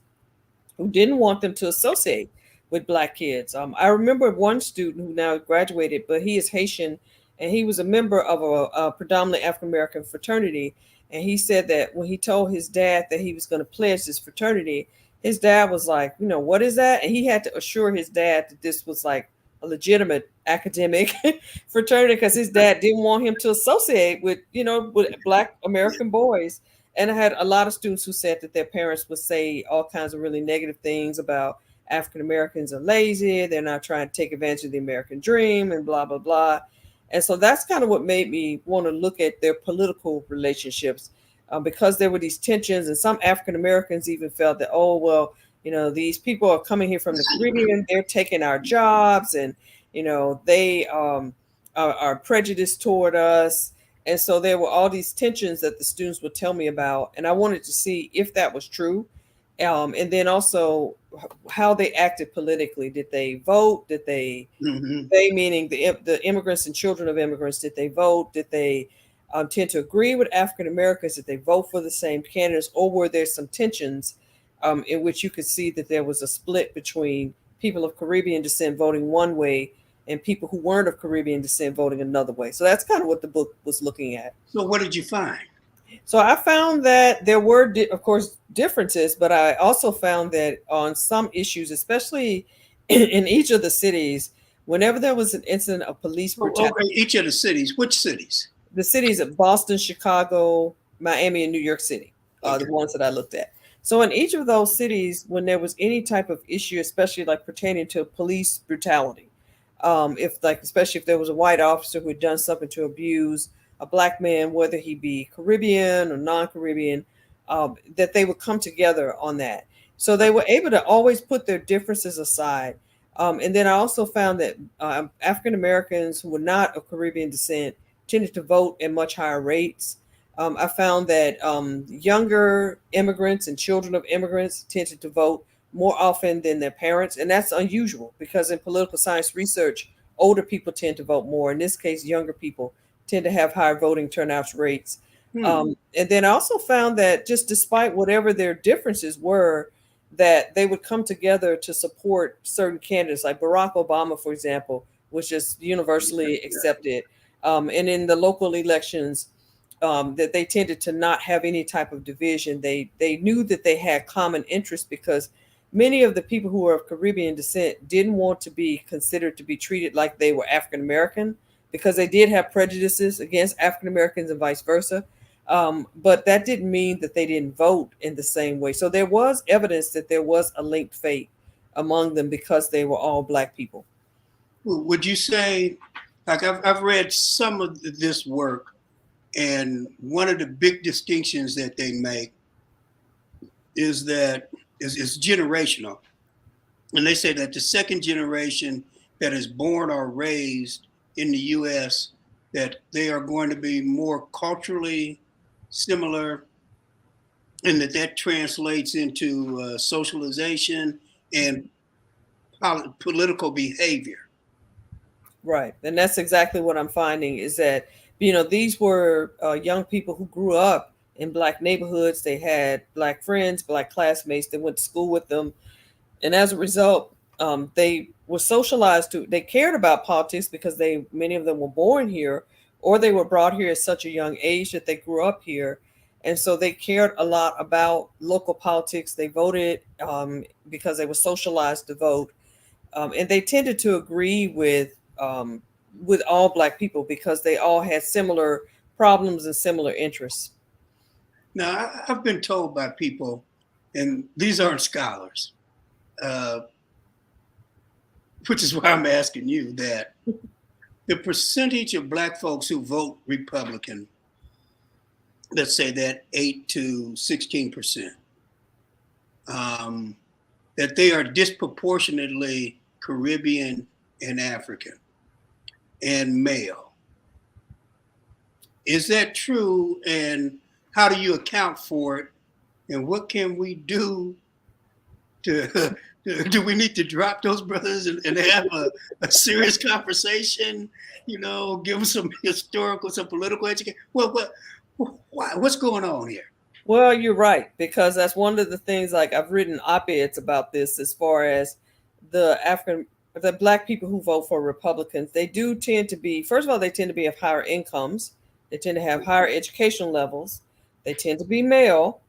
who didn't want them to associate with black kids. I remember one student who now graduated, but he is Haitian, and he was a member of a predominantly African-American fraternity. And he said that when he told his dad that he was going to pledge this fraternity, his dad was like, what is that? And he had to assure his dad that this was like a legitimate academic fraternity, because his dad didn't want him to associate with black American boys. And I had a lot of students who said that their parents would say all kinds of really negative things about African Americans are lazy, they're not trying to take advantage of the American dream, and blah, blah, blah. And so that's kind of what made me want to look at their political relationships, because there were these tensions, and some African Americans even felt that, oh, well, these people are coming here from the Caribbean, they're taking our jobs, and, they are prejudiced toward us. And so there were all these tensions that the students would tell me about. And I wanted to see if that was true. And then also how they acted politically. Did they vote? Did they, they meaning the immigrants and children of immigrants, did they vote? Did they tend to agree with African Americans? Did they vote for the same candidates? Or were there some tensions in which you could see that there was a split between people of Caribbean descent voting one way and people who weren't of Caribbean descent voting another way? So that's kind of what the book was looking at. So what did you find? So I found that there were, of course, differences, but I also found that on some issues, especially in each of the cities, whenever there was an incident of police brutality. Okay, each of the cities. Which cities? The cities of Boston, Chicago, Miami, and New York City are the ones that I looked at. So in each of those cities, when there was any type of issue, especially like pertaining to police brutality, especially if there was a white officer who had done something to abuse a black man, whether he be Caribbean or non-Caribbean, that they would come together on that. So they were able to always put their differences aside. And then I also found that African Americans who were not of Caribbean descent tended to vote at much higher rates. I found that younger immigrants and children of immigrants tended to vote more often than their parents. And that's unusual, because in political science research, older people tend to vote more. In this case, younger people tend to have higher voting turnout rates. And then I also found that just despite whatever their differences were, that they would come together to support certain candidates. Like Barack Obama, for example, was just universally accepted. And in the local elections, that they tended to not have any type of division. They knew that they had common interests, because many of the people who were of Caribbean descent didn't want to be considered to be treated like they were African American, because they did have prejudices against African Americans and vice versa. But that didn't mean that they didn't vote in the same way. So there was evidence that there was a linked fate among them because they were all Black people. Would you say, like I've read some of this work, and one of the big distinctions that they make is that is generational. And they say that the second generation that is born or raised in the U.S., that they are going to be more culturally similar, and that translates into socialization and political behavior. Right. And that's exactly what I'm finding is that, these were young people who grew up in Black neighborhoods. They had Black friends, Black classmates that went to school with them. And as a result, they were socialized they cared about politics because many of them were born here, or they were brought here at such a young age that they grew up here. And so they cared a lot about local politics. They voted because they were socialized to vote. And they tended to agree with all Black people because they all had similar problems and similar interests. Now, I've been told by people, and these aren't scholars, which is why I'm asking you, that the percentage of Black folks who vote Republican, let's say that 8 to 16%, that they are disproportionately Caribbean and African and male. Is that true? And how do you account for it? And what can we do to do we need to drop those brothers and have a serious conversation? Give them some historical, some political education. What's going on here? Well, you're right, because that's one of the things, like I've written op-eds about this as far as the Black people who vote for Republicans. They do tend to be, first of all, they tend to be of higher incomes. They tend to have higher education levels. They tend to be male.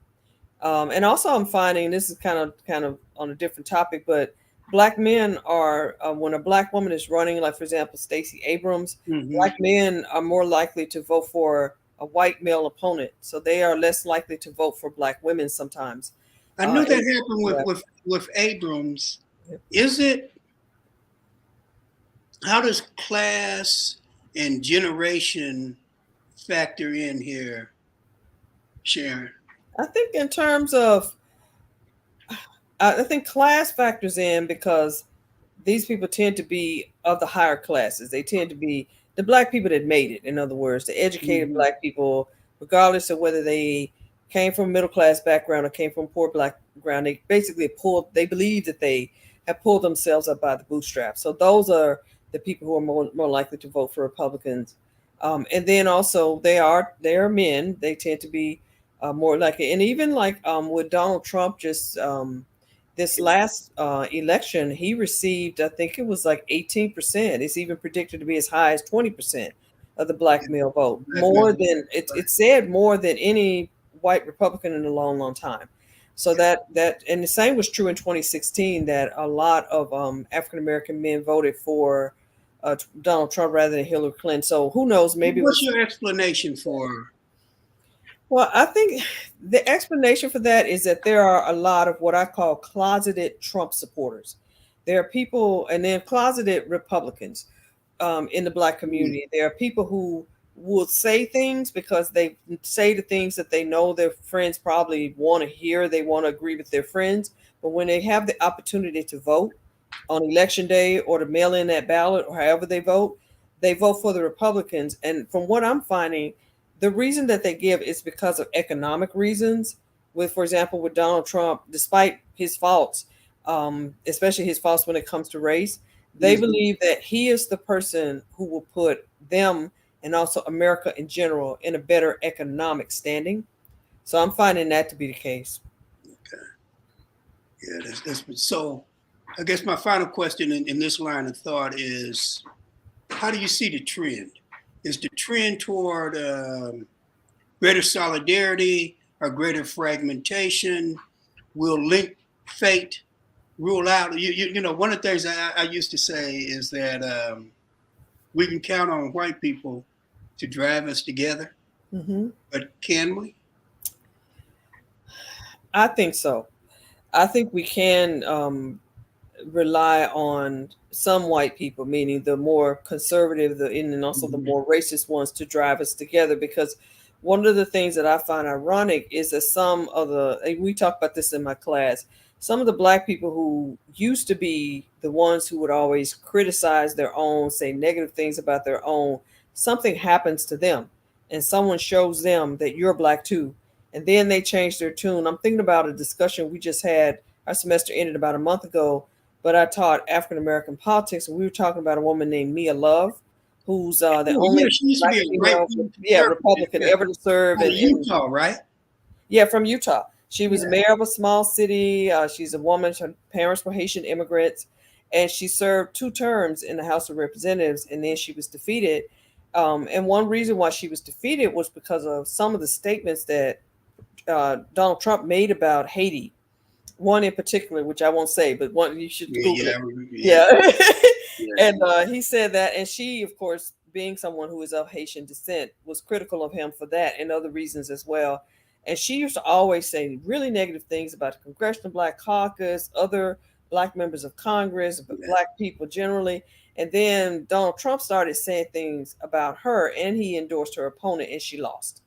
And also I'm finding, this is kind of on a different topic, but Black men are, when a Black woman is running, like for example, Stacey Abrams, Black men are more likely to vote for a white male opponent. So they are less likely to vote for Black women sometimes. I knew that happened with Abrams. Is it, how does class and generation factor in here, Sharon? I think in terms of, I think class factors in because these people tend to be of the higher classes. They tend to be the Black people that made it. In other words, the educated Black people, regardless of whether they came from a middle class background or came from a poor Black background, they basically they believe that they have pulled themselves up by the bootstraps. So those are the people who are more likely to vote for Republicans. And then also they are men. They tend to be more likely. And even like with Donald Trump just this last election, he received, I think it was like 18%. It's even predicted to be as high as 20% of the Black male vote. More than it said more than any white Republican in a long, long time. So that and the same was true in 2016, that a lot of African American men voted for Donald Trump rather than Hillary Clinton. So who knows? Maybe what's your explanation for? Well, I think the explanation for that is that there are a lot of what I call closeted Trump supporters. There are people, and then closeted Republicans in the Black community. There are people who will say things because they say the things that they know their friends probably want to hear. They want to agree with their friends. But when they have the opportunity to vote on election day or to mail in that ballot or however they vote for the Republicans. And from what I'm finding, the reason that they give is because of economic reasons. For example, with Donald Trump, despite his faults, especially his faults when it comes to race, they believe that he is the person who will put them and also America in general in a better economic standing. So I'm finding that to be the case. Okay. Yeah, that's so. I guess my final question in this line of thought is, how do you see the trend? Is the trend toward greater solidarity or greater fragmentation? Will link fate rule out? One of the things I used to say is that we can count on white people to drive us together. Mm-hmm. But can we? I think so. I think we can rely on some white people, meaning the more conservative, and also the more racist ones, to drive us together. Because one of the things that I find ironic is that some of and we talk about this in my class, some of the black people who used to be the ones who would always criticize their own, say negative things about their own, something happens to them and someone shows them that you're black too. And then they change their tune. I'm thinking about a discussion we just had. Our semester ended about a month ago, but I taught African American politics, and we were talking about a woman named Mia Love, who's the Oh, yeah, only she used to black be a right female, conservative. Republican Yeah. ever to serve. Out of Utah, right? Yeah, from Utah. She was Yeah. mayor of a small city. She's a woman. Her parents were Haitian immigrants, and she served 2 terms in the House of Representatives, and then she was defeated. And one reason why she was defeated was because of some of the statements that Donald Trump made about Haiti. One in particular, which I won't say, but one you should Google it. Yeah. And he said that, and she, of course, being someone who is of Haitian descent, was critical of him for that and other reasons as well. And she used to always say really negative things about the Congressional Black Caucus, other black members of Congress, but black people generally. And then Donald Trump started saying things about her, and he endorsed her opponent, and she lost.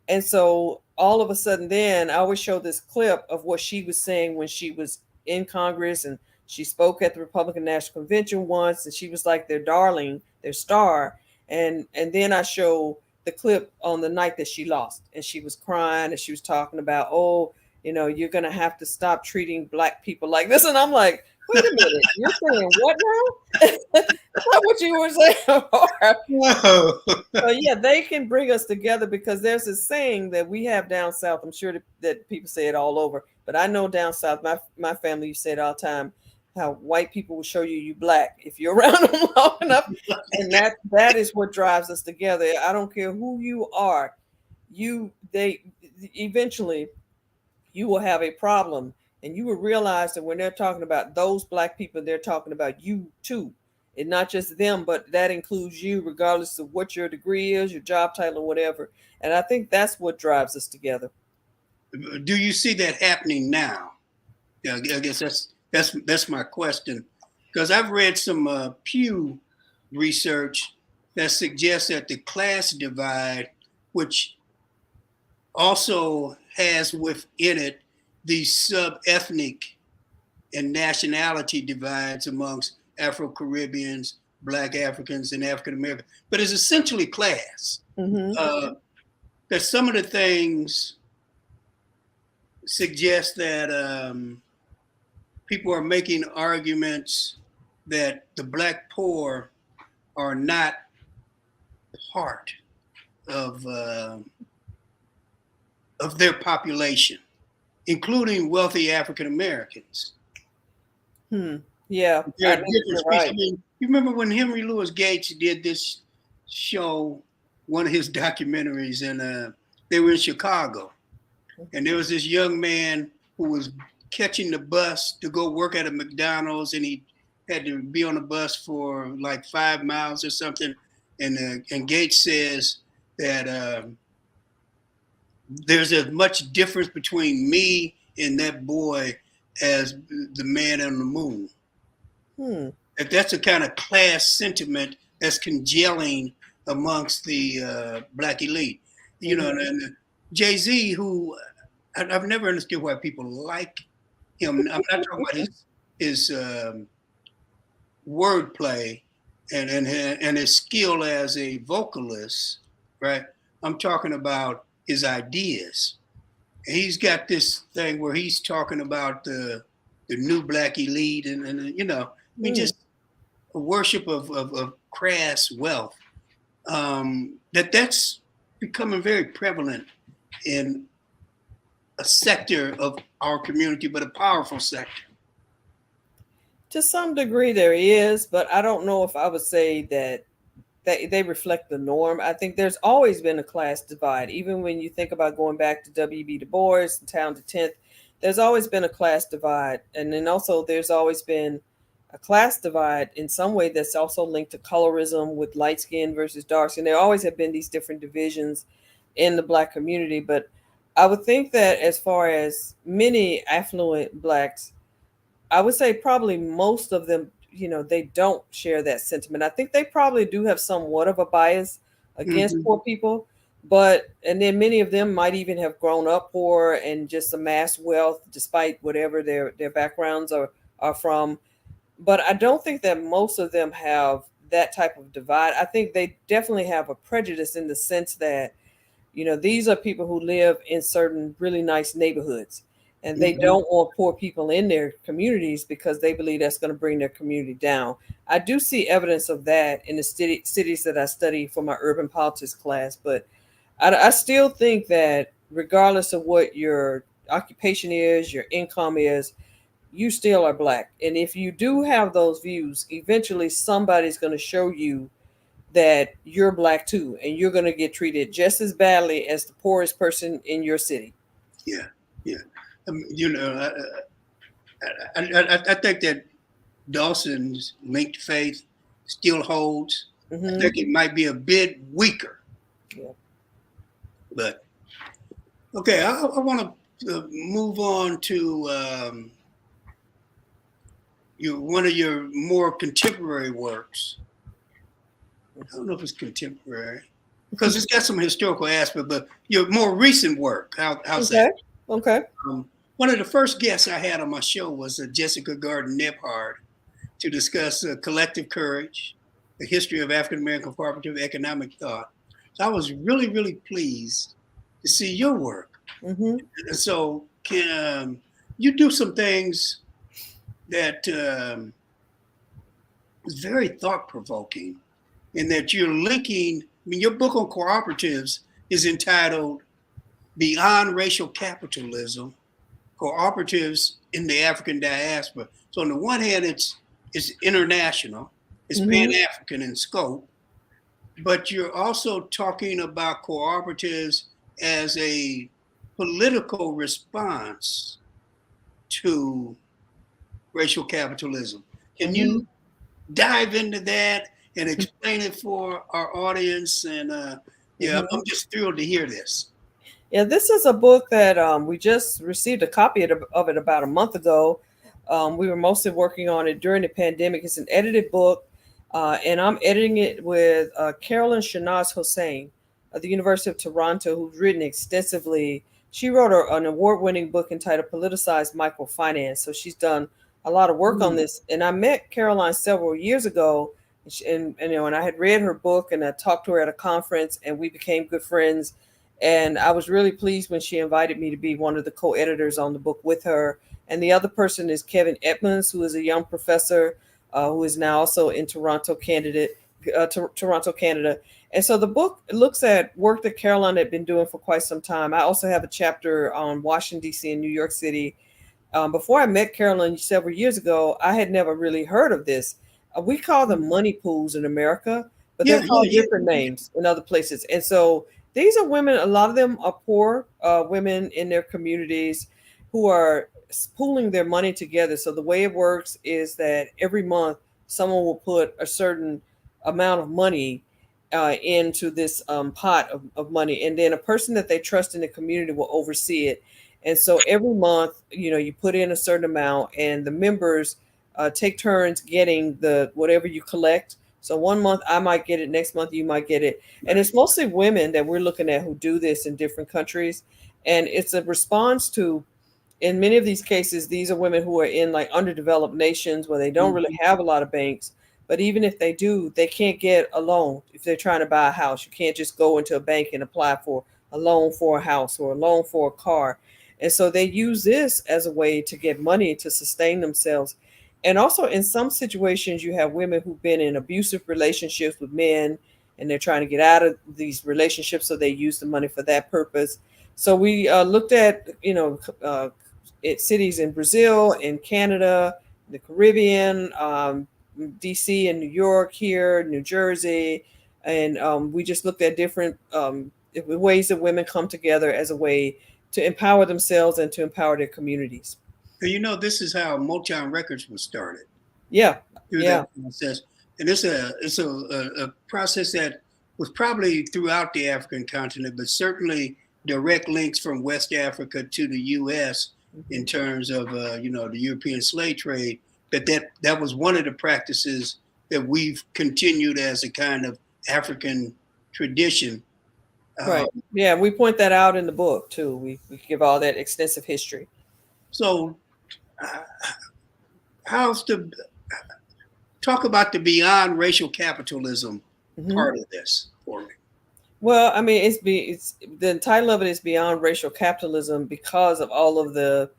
And so all of a sudden, then I always show this clip of what she was saying when she was in Congress, and she spoke at the Republican National Convention once, and she was like their darling, their star. And then I show the clip on the night that she lost, and she was crying, and she was talking about, oh, you're gonna have to stop treating black people like this. And I'm like, wait a minute, you're saying what now? That's not what you were saying. Whoa. So yeah, they can bring us together, because there's this saying that we have down south. I'm sure that people say it all over, but I know down south, my family used to say it all the time, how white people will show you black if you're around them long enough, and that is what drives us together. I don't care who you are, they eventually you will have a problem, and you will realize that when they're talking about those black people, they're talking about you too. And not just them, but that includes you, regardless of what your degree is, your job title, or whatever. And I think that's what drives us together. Do you see that happening now? Yeah, I guess that's my question, because I've read some Pew research that suggests that the class divide, which also has within it these sub-ethnic and nationality divides amongst Afro-Caribbeans, Black Africans, and African Americans, but it's essentially class. Mm-hmm. That some of the things suggest that people are making arguments that the Black poor are not part of their population, including wealthy African Americans. Yeah, there are different right. I mean, you remember when Henry Louis Gates did this show, one of his documentaries, and they were in Chicago, and there was this young man who was catching the bus to go work at a McDonald's, and he had to be on the bus for like 5 miles or something, and Gates says that there's as much difference between me and that boy as the man on the moon. That's a kind of class sentiment that's congealing amongst the Black elite. You know, and Jay-Z, who I've never understood why people like him. I'm not talking about his wordplay and his skill as a vocalist, right? I'm talking about his ideas. And he's got this thing where he's talking about the new Black elite, and you know, I mean, just a worship of crass wealth. That's becoming very prevalent in a sector of our community, but a powerful sector. To some degree, there is, but I don't know if I would say that they reflect the norm. I think there's always been a class divide. Even when you think about going back to W.B. Du Bois and Town to 10th, there's always been a class divide. And then also there's always been a class divide in some way that's also linked to colorism, with light skin versus dark skin. There always have been these different divisions. in the Black community. But I would think that as far as many affluent Blacks, I would say probably most of them, they don't share that sentiment. I think they probably do have somewhat of a bias against Mm-hmm. poor people, and then many of them might even have grown up poor and just amassed wealth despite whatever their backgrounds are from. But I don't think that most of them have that type of divide. I think they definitely have a prejudice in the sense that, these are people who live in certain really nice neighborhoods, and they Mm-hmm. don't want poor people in their communities because they believe that's going to bring their community down. I do see evidence of that in the cities that I study for my urban politics class, but I still think that regardless of what your occupation is, your income is, you still are Black. And if you do have those views, eventually somebody's going to show you that you're Black too, and you're going to get treated just as badly as the poorest person in your city. Yeah, yeah. I think that Dawson's linked faith still holds. I Mm-hmm. think it might be a bit weaker, Yeah. but okay. I want to move on to one of your more contemporary works. I don't know if it's contemporary because it's got some historical aspect, but your more recent work. How's Okay. that? Okay. One of the first guests I had on my show was Jessica Gardner Nebhard to discuss collective courage, the history of African American cooperative economic thought. So I was really, really pleased to see your work. Mm-hmm. And so, can you do some things that is very thought provoking, in that you're linking? I mean, your book on cooperatives is entitled "Beyond Racial Capitalism: Cooperatives in the African Diaspora." So on the one hand, it's international, it's Mm-hmm. Pan-African in scope, but you're also talking about cooperatives as a political response to racial capitalism. Can Mm-hmm. you dive into that and explain it for our audience? And yeah, Mm-hmm. I'm just thrilled to hear this. Yeah, this is a book that we just received a copy of it about a month ago. We were mostly working on it during the pandemic. It's an edited book, and I'm editing it with Carolyn Shanaz Hossain of the University of Toronto, who's written extensively. She wrote an award-winning book entitled "Politicized Microfinance." So she's done a lot of work on this. And I met Caroline several years ago, and I had read her book, and I talked to her at a conference, and we became good friends. And I was really pleased when she invited me to be one of the co-editors on the book with her. And the other person is Kevin Edmonds, who is a young professor who is now also in Toronto, Toronto, Canada. And so the book looks at work that Caroline had been doing for quite some time. I also have a chapter on Washington, D.C. and New York City. Before I met Caroline several years ago, I had never really heard of this. We call them money pools in America, but they're Yeah, called yeah, different yeah. names in other places. And so these are women, a lot of them are poor women in their communities who are pooling their money together. So the way it works is that every month someone will put a certain amount of money into this pot of money. And then a person that they trust in the community will oversee it. And so every month, you put in a certain amount, and the members take turns getting the whatever you collect. So one month I might get it, next month you might get it. And it's mostly women that we're looking at who do this in different countries. And it's a response to, in many of these cases, these are women who are in like underdeveloped nations where they don't really have a lot of banks. But even if they do, they can't get a loan if they're trying to buy a house. You can't just go into a bank and apply for a loan for a house or a loan for a car. And so they use this as a way to get money to sustain themselves. And also, in some situations, you have women who've been in abusive relationships with men and they're trying to get out of these relationships. So they use the money for that purpose. So we looked at, cities in Brazil, in Canada, the Caribbean, DC and New York here, New Jersey. And we just looked at different ways that women come together as a way to empower themselves and to empower their communities. And this is how Motown Records was started. Yeah. Through Yeah. that process. And it's a process that was probably throughout the African continent, but certainly direct links from West Africa to the U.S. in terms of the European slave trade. That was one of the practices that we've continued as a kind of African tradition. Right. Yeah, we point that out in the book too. We give all that extensive history. So, how's the talk about the beyond racial capitalism part of this for me? Well, I mean, it's the title of it is Beyond Racial Capitalism because of all of the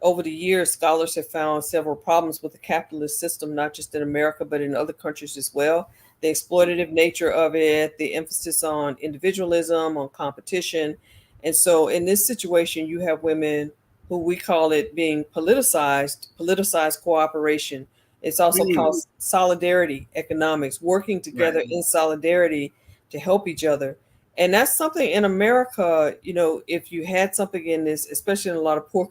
over the years, scholars have found several problems with the capitalist system, not just in America, but in other countries as well. The exploitative nature of it, the emphasis on individualism, on competition. And so in this situation, you have women who we call it being politicized cooperation. It's also called solidarity economics, working together in solidarity to help each other. And that's something in America, if you had something in this, especially in a lot of poor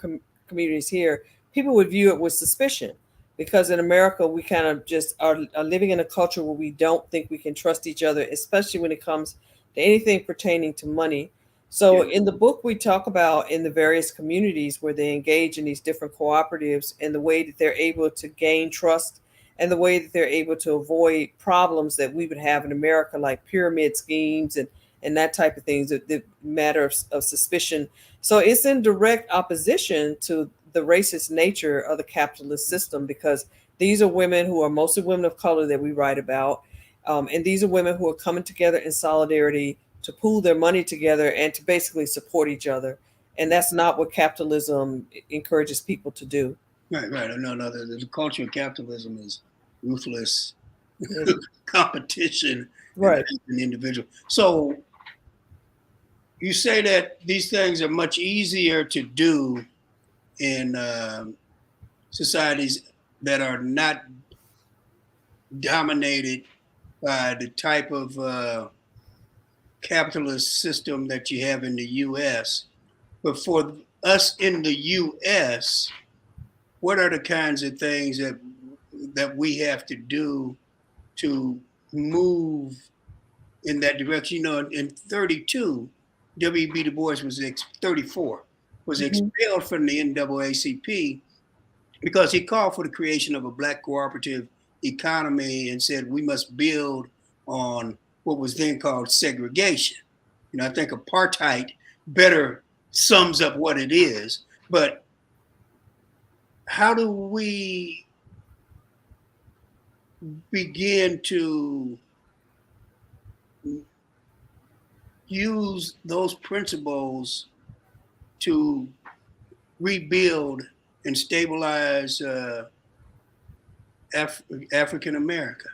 communities here, people would view it with suspicion because in America, we kind of just are living in a culture where we don't think we can trust each other, especially when it comes to anything pertaining to money. So in the book, we talk about in the various communities where they engage in these different cooperatives and the way that they're able to gain trust and the way that they're able to avoid problems that we would have in America, like pyramid schemes and that type of things, the matter of suspicion. So it's in direct opposition to the racist nature of the capitalist system because these are women who are mostly women of color that we write about. And these are women who are coming together in solidarity to pool their money together and to basically support each other. And that's not what capitalism encourages people to do. Right. No. The culture of capitalism is ruthless competition, right? An individual. So you say that these things are much easier to do in societies that are not dominated by the type of capitalist system that you have in the U.S. But for us in the U.S., what are the kinds of things that we have to do to move in that direction? In 32, W.B. Du Bois was 34, was expelled from the NAACP because he called for the creation of a black cooperative economy and said we must build on what was then called segregation. I think apartheid better sums up what it is. But how do we begin to use those principles to rebuild and stabilize African America?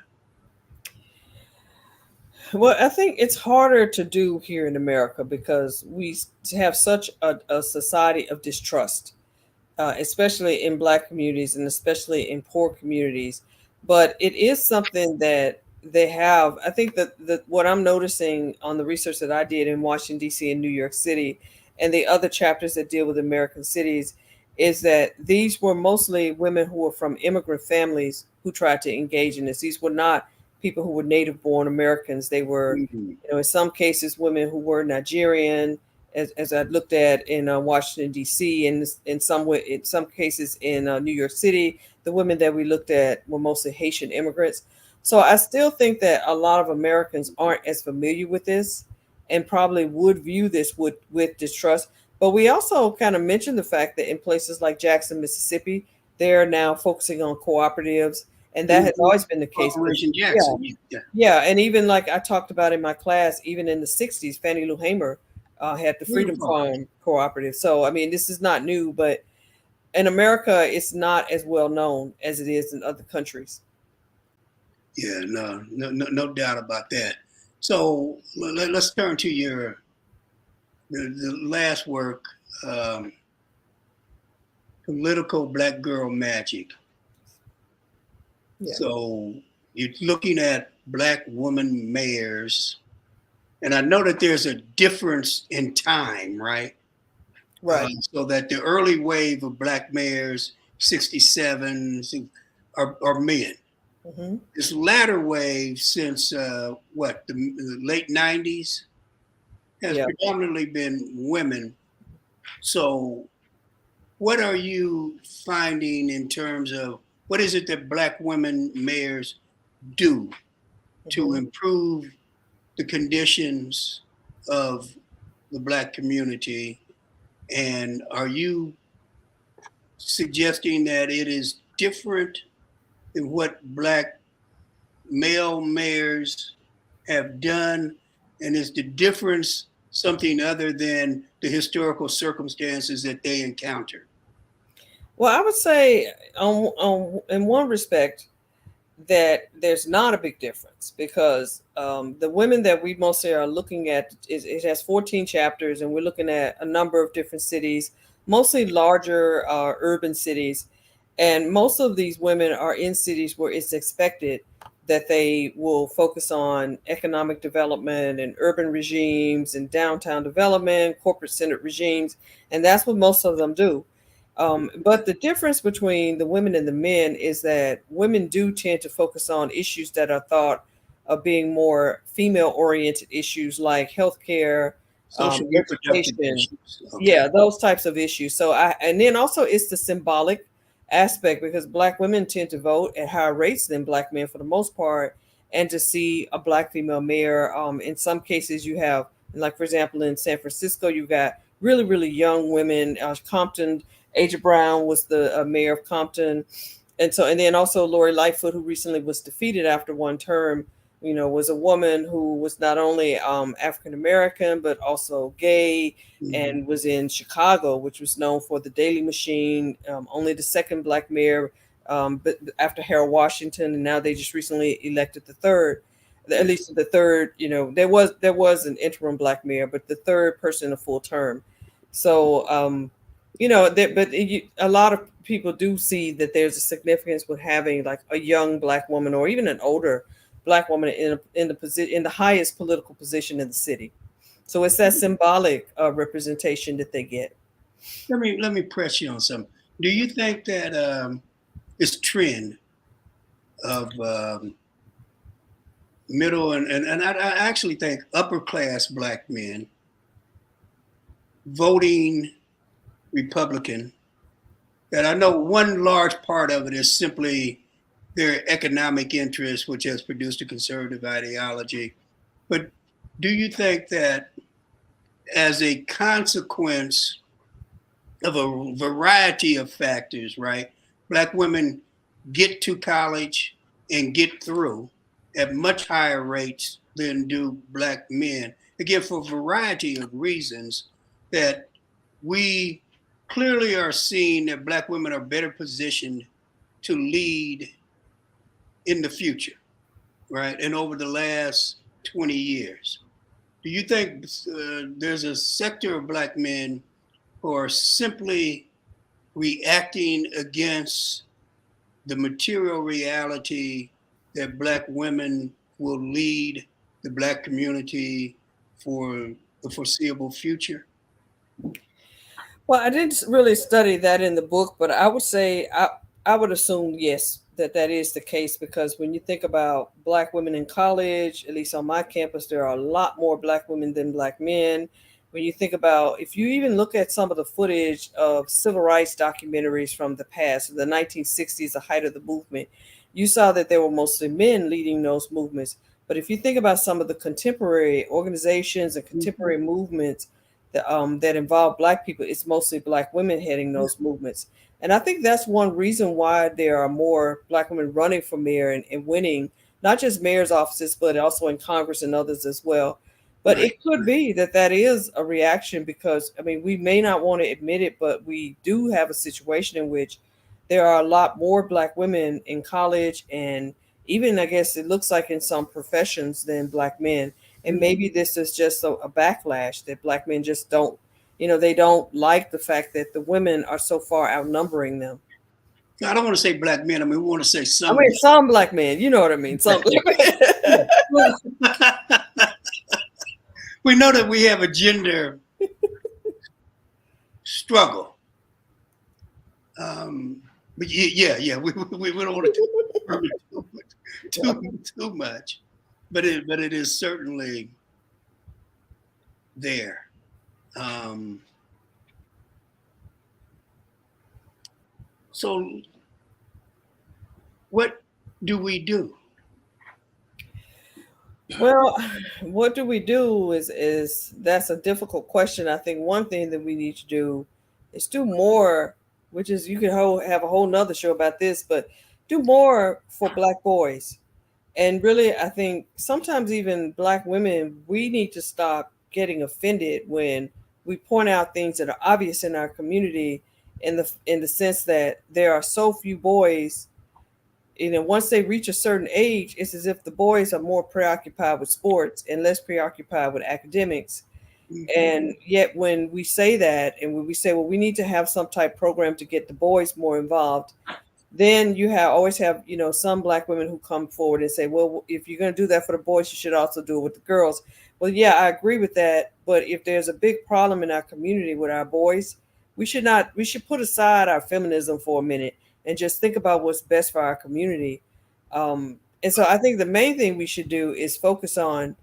Well, I think it's harder to do here in America because we have such a society of distrust, especially in Black communities and especially in poor communities. But it is something that they have. I think that what I'm noticing on the research that I did in Washington, D.C. and New York City, and the other chapters that deal with American cities, is that these were mostly women who were from immigrant families who tried to engage in this. These were not people who were native born Americans. They were, in some cases, women who were Nigerian, as I looked at in Washington, D.C., and in some cases in New York City, the women that we looked at were mostly Haitian immigrants. So I still think that a lot of Americans aren't as familiar with this and probably would view this with distrust. But we also kind of mentioned the fact that in places like Jackson, Mississippi, they're now focusing on cooperatives. And that has always been the case. Operation Jackson. Yeah. And even like I talked about in my class, even in the 60s, Fannie Lou Hamer had the Freedom Farm Cooperative. So, I mean, this is not new, but in America, it's not as well known as it is in other countries. Yeah, no doubt about that. So let's turn to the last work, Political Black Girl Magic. Yeah. So you're looking at Black woman mayors, and I know that there's a difference in time, right? Right. So that the early wave of Black mayors, 67, are men. This latter wave since the late 90s has predominantly been women. So what are you finding in terms of what is it that Black women mayors do to improve the conditions of the Black community? And are you suggesting that it is different than what Black male mayors have done? And is the difference something other than the historical circumstances that they encountered? Well, I would say, in one respect, that there's not a big difference because the women that we mostly are looking at it has 14 chapters, and we're looking at a number of different cities, mostly larger urban cities, and most of these women are in cities where it's expected that they will focus on economic development and urban regimes and downtown development, corporate centered regimes, and that's what most of them do. But the difference between the women and the men is that women do tend to focus on issues that are thought of being more female oriented issues like healthcare, Social reproductive issues. Okay. Yeah, those types of issues. And then also it's the symbolic aspect because Black women tend to vote at higher rates than Black men for the most part. And to see a Black female mayor, in some cases you have, like for example, in San Francisco, you've got really, really young women. Compton, Aja Brown was the mayor of Compton. And then also Lori Lightfoot, who recently was defeated after one term, was a woman who was not only African American, but also gay, and was in Chicago, which was known for the Daily Machine, only the second Black mayor, but after Harold Washington, and now they just recently elected the third. At least the third, there was an interim Black mayor, but the third person in a full term. So, a lot of people do see that there's a significance with having like a young Black woman or even an older Black woman in the highest political position in the city. So it's that symbolic representation that they get. Let me press you on something. Do you think that this trend of middle and I actually think upper class Black men voting Republican, that I know one large part of it is simply their economic interest, which has produced a conservative ideology. But do you think that as a consequence of a variety of factors, right, Black women get to college and get through at much higher rates than do Black men, again, for a variety of reasons, that we clearly are seeing that Black women are better positioned to lead in the future, right? And over the last 20 years. Do you think there's a sector of Black men who are simply reacting against the material reality that Black women will lead the Black community for the foreseeable future? Well, I didn't really study that in the book, but I would say I would assume yes, that is the case, because when you think about Black women in college, at least on my campus, there are a lot more Black women than Black men. When you think about, if you even look at some of the footage of civil rights documentaries from the past, the 1960s, the height of the movement, you saw that there were mostly men leading those movements. But if you think about some of the contemporary organizations and contemporary movements that involve Black people, it's mostly Black women heading those movements. And I think that's one reason why there are more Black women running for mayor and winning, not just mayor's offices, but also in Congress and others as well. But it could be that is a reaction because, I mean, we may not want to admit it, but we do have a situation in which there are a lot more Black women in college and even, I guess, it looks like in some professions than Black men. And maybe this is just a backlash that Black men just don't, they don't like the fact that the women are so far outnumbering them. I don't want to say Black men. I mean, we want to say some. I mean, some Black men. You know what I mean? Some Black men. We know that we have a gender struggle. But yeah, we don't want to. too much, but it is certainly there. So what do we do? Well, what do we do is that's a difficult question. I think one thing that we need to do is do more, which is you can have a whole nother show about this, but do more for Black boys. And really, I think sometimes even Black women, we need to stop getting offended when we point out things that are obvious in our community, in the sense that there are so few boys. Once they reach a certain age, it's as if the boys are more preoccupied with sports and less preoccupied with academics. Mm-hmm. And yet, when we say that, and when we say, well, we need to have some type program to get the boys more involved, then you always have some Black women who come forward and say, well, if you're going to do that for the boys, you should also do it with the girls. Well, yeah, I agree with that, but if there's a big problem in our community with our boys, we should put aside our feminism for a minute and just think about what's best for our community. And so I think the main thing we should do is focus on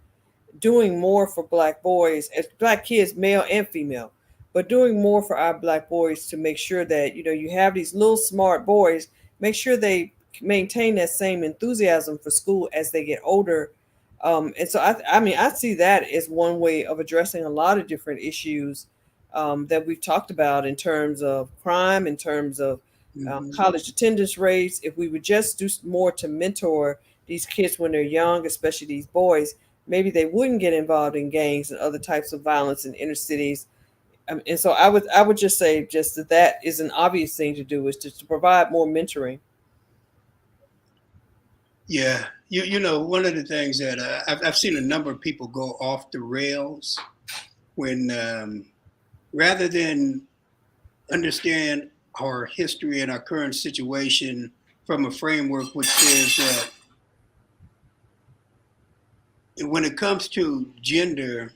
doing more for Black boys, as Black kids, male and female, but doing more for our Black boys to make sure that you have these little smart boys. Make sure they maintain that same enthusiasm for school as they get older. And so I mean, I see that as one way of addressing a lot of different issues that we've talked about in terms of crime, in terms of college attendance rates. If we would just do more to mentor these kids when they're young, especially these boys, maybe they wouldn't get involved in gangs and other types of violence in inner cities. And so I would just say just that is an obvious thing to do, is just to provide more mentoring. Yeah, one of the things that I've seen a number of people go off the rails when rather than understand our history and our current situation from a framework which says that when it comes to gender,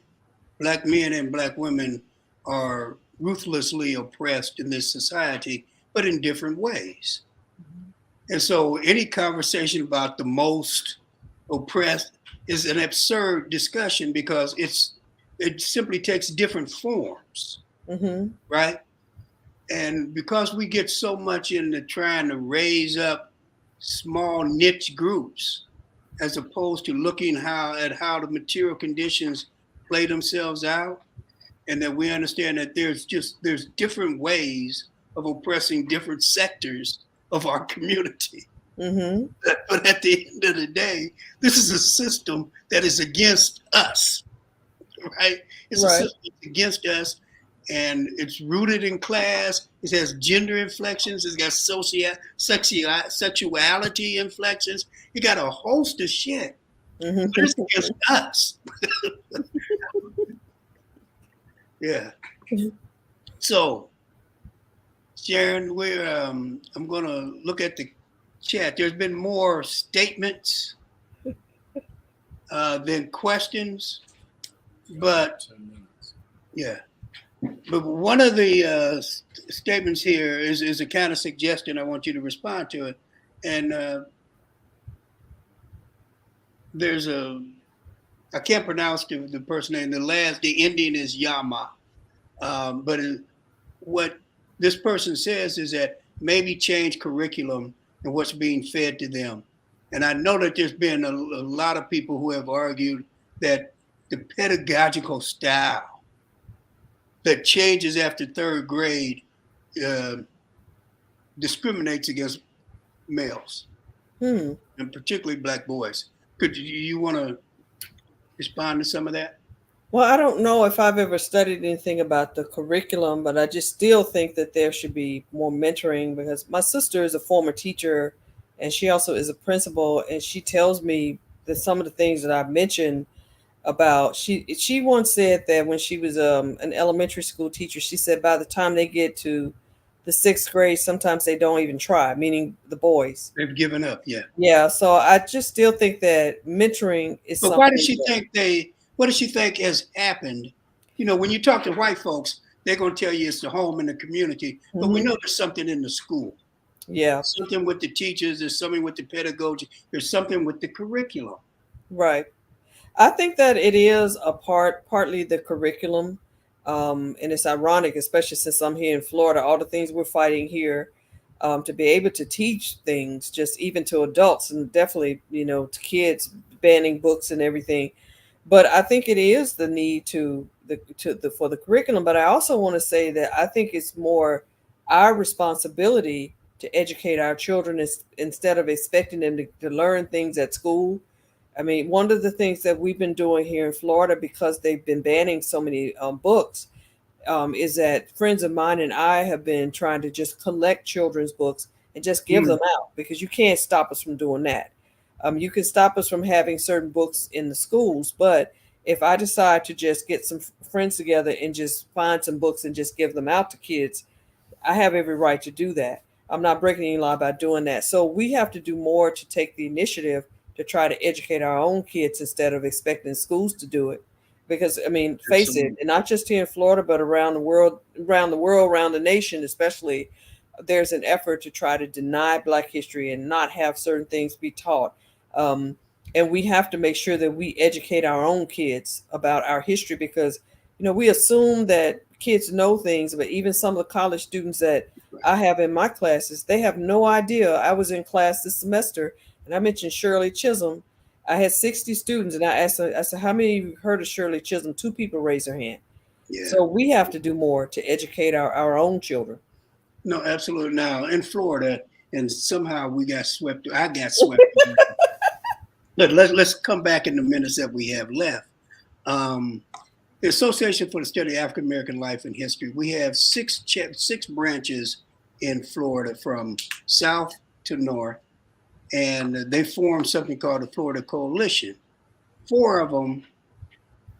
Black men and Black women are ruthlessly oppressed in this society, but in different ways. And so any conversation about the most oppressed is an absurd discussion because it simply takes different forms, right? And because we get so much into trying to raise up small niche groups, as opposed to looking at how the material conditions play themselves out, and that we understand that there's different ways of oppressing different sectors of our community. But at the end of the day, this is a system that is against us, right? It's a system that's against us, and it's rooted in class. It has gender inflections. It's got sexuality inflections. You got a host of shit. But it's against us. Yeah. So, Sharon, I'm going to look at the chat. There's been more statements than questions, but yeah. But one of the statements here is a kind of suggestion. I want you to respond to it. And there's I can't pronounce the person name. The ending is Yama. But what this person says is that maybe change curriculum and what's being fed to them. And I know that there's been a lot of people who have argued that the pedagogical style that changes after third grade discriminates against males, and particularly Black boys. Could you want to respond to some of that? Well, I don't know if I've ever studied anything about the curriculum, but I just still think that there should be more mentoring, because my sister is a former teacher and she also is a principal, and she tells me that some of the things that I've mentioned about, she once said that when she was an elementary school teacher, she said by the time they get to the 6th grade, sometimes they don't even try, meaning the boys. They've given up, yeah. Yeah, so I just still think that mentoring is But why does she think what does she think has happened? When you talk to white folks, they're going to tell you it's the home and the community, but we know there's something in the school. Yeah. Something with the teachers, there's something with the pedagogy, there's something with the curriculum. Right. I think that it is partly the curriculum, and it's ironic, especially since I'm here in Florida. All the things we're fighting here, to be able to teach things, just even to adults, and definitely, to kids, banning books and everything. But I think it is the need for the curriculum. But I also want to say that I think it's more our responsibility to educate our children instead of expecting them to learn things at school. I mean, one of the things that we've been doing here in Florida, because they've been banning so many books, is that friends of mine and I have been trying to just collect children's books and just give them out, because you can't stop us from doing that. You can stop us from having certain books in the schools, but if I decide to just get some friends together and just find some books and just give them out to kids, I have every right to do that. I'm not breaking any law by doing that. So we have to do more to take the initiative to try to educate our own kids instead of expecting schools to do it. Because I mean, face it, and not just here in Florida, but around the world, around the nation, especially, there's an effort to try to deny Black history and not have certain things be taught. Um, and we have to make sure that we educate our own kids about our history, because we assume that kids know things, but even some of the college students that I have in my classes, they have no idea. I was in class this semester, and I mentioned Shirley Chisholm. I had 60 students, and I asked, I said, how many of you heard of Shirley Chisholm? 2 people raised their hand. Yeah. So we have to do more to educate our own children. No, absolutely. Now in Florida, and somehow we got swept. I got swept. Let's come back in the minutes that we have left. The Association for the Study of African American Life and History. We have six branches in Florida, from south to north, and they formed something called the Florida Coalition. 4 of them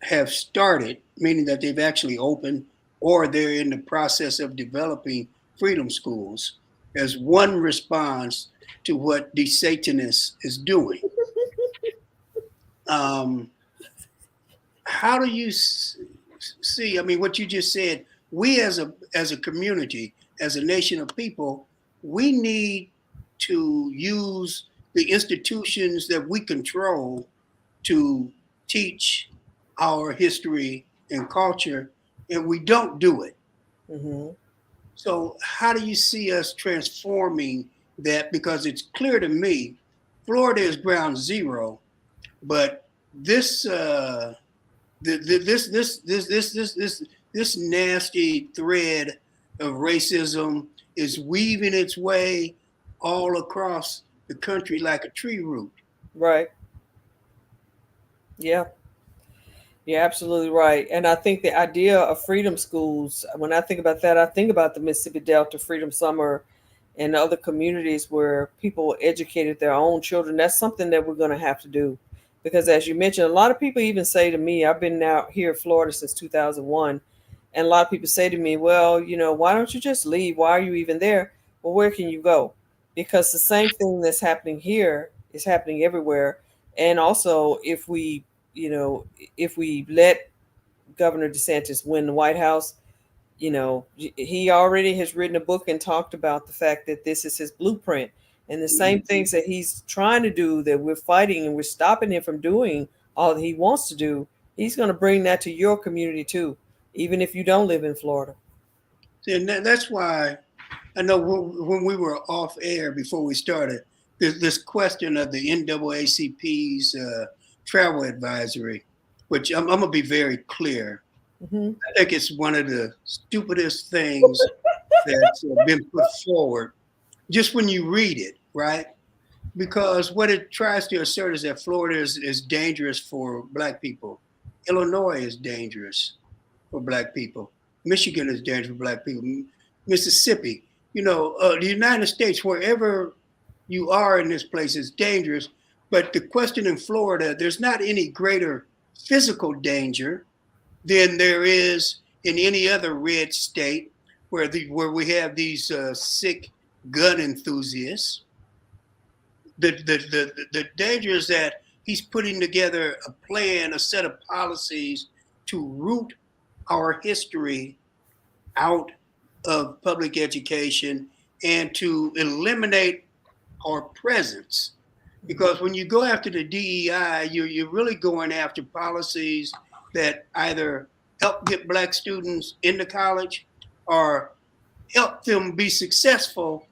have started, meaning that they've actually opened, or they're in the process of developing freedom schools as one response to what the Satanists is doing. How do you see? I mean, what you just said. We as a community, as a nation of people, we need to use the institutions that we control to teach our history and culture, and we don't do it. Mm-hmm. So how do you see us transforming that? Because it's clear to me, Florida is ground zero, but this this nasty thread of racism is weaving its way all across the country like a tree root. Right. Yeah. You're absolutely right. And I think the idea of freedom schools, when I think about that, I think about the Mississippi Delta Freedom Summer and other communities where people educated their own children. That's something that we're going to have to do. Because as you mentioned, a lot of people even say to me, I've been out here in Florida since 2001. And a lot of people say to me, well, why don't you just leave? Why are you even there? Well, where can you go? Because the same thing that's happening here is happening everywhere. And also, if we let Governor DeSantis win the White House, he already has written a book and talked about the fact that this is his blueprint. And the same things that he's trying to do, that we're fighting and we're stopping him from doing all that he wants to do, he's going to bring that to your community too, even if you don't live in Florida. And that's why I know when we were off air before we started, this question of the NAACP's travel advisory, which I'm going to be very clear. Mm-hmm. I think it's one of the stupidest things that's been put forward, just when you read it, right? Because what it tries to assert is that Florida is dangerous for Black people. Illinois is dangerous for Black people. Michigan is dangerous for Black people. Mississippi, the United States, wherever you are in this place, is dangerous. But the question in Florida, there's not any greater physical danger than there is in any other red state where we have these sick gun enthusiasts. The danger is that he's putting together a plan, a set of policies to root our history out of public education and to eliminate our presence. Because when you go after the DEI, you're really going after policies that either help get Black students into college or help them be successful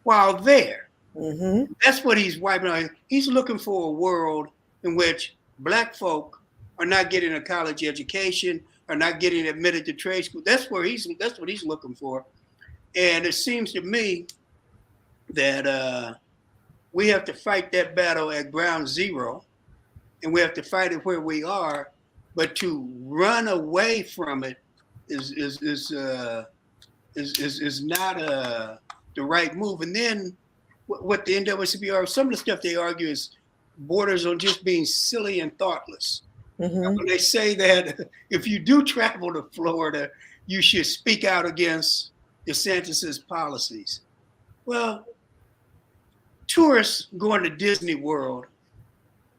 while there. Mm-hmm. That's what he's wiping out. He's looking for a world in which Black folk are not getting a college education, are not getting admitted to trade school. That's what he's looking for. And it seems to me that we have to fight that battle at ground zero, and we have to fight it where we are. But to run away from it is not the right move. And then what the NAACP, some of the stuff they argue is borders on just being silly and thoughtless. Mm-hmm. When they say that if you do travel to Florida, you should speak out against DeSantis's policies. Well, tourists going to Disney World,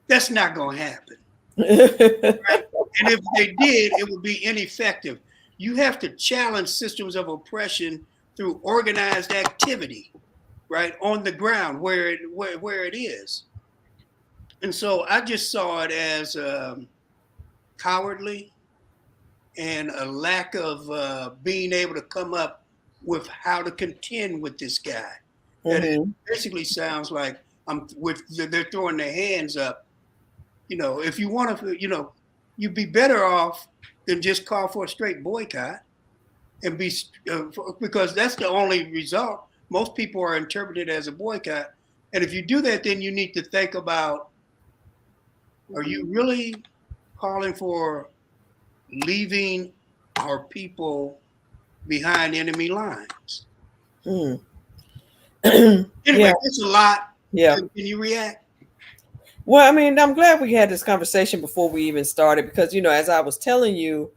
that's not going to happen. Right? And if they did, it would be ineffective. You have to challenge systems of oppression through organized activity, right, on the ground where it is. And so I just saw it as cowardly and a lack of being able to come up with how to contend with this guy. That it basically sounds like they're throwing their hands up. You know, if you want to, you'd be better off than just call for a straight boycott and because that's the only result. Most people are interpreted as a boycott. And if you do that, then you need to think about, are you really calling for leaving our people behind enemy lines? Mm. Anyway, it's a lot. Yeah. Can you react? Well, I mean, I'm glad we had this conversation before we even started because, as I was telling you,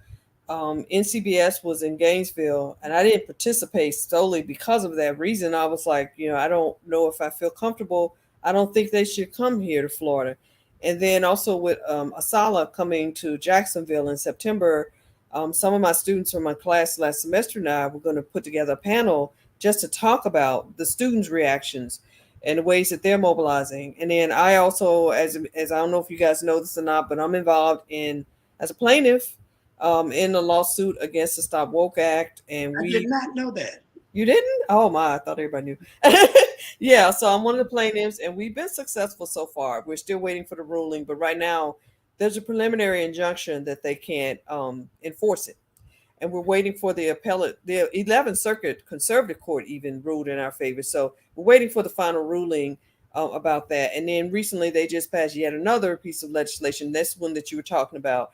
NCBS was in Gainesville and I didn't participate solely because of that reason. I was like, I don't know if I feel comfortable. I don't think they should come here to Florida. And then also with Asala coming to Jacksonville in September, some of my students from my class last semester and I were going to put together a panel just to talk about the students' reactions and the ways that they're mobilizing. And then I also, as I don't know if you guys know this or not, but I'm involved as a plaintiff in a lawsuit against the Stop Woke Act. And I did not know that. You didn't? Oh my, I thought everybody knew. Yeah, so I'm one of the plaintiffs and we've been successful so far. We're still waiting for the ruling, but right now there's a preliminary injunction that they can't enforce it. And we're waiting for the 11th Circuit Conservative Court even ruled in our favor. So we're waiting for the final ruling about that. And then recently they just passed yet another piece of legislation. This one that you were talking about,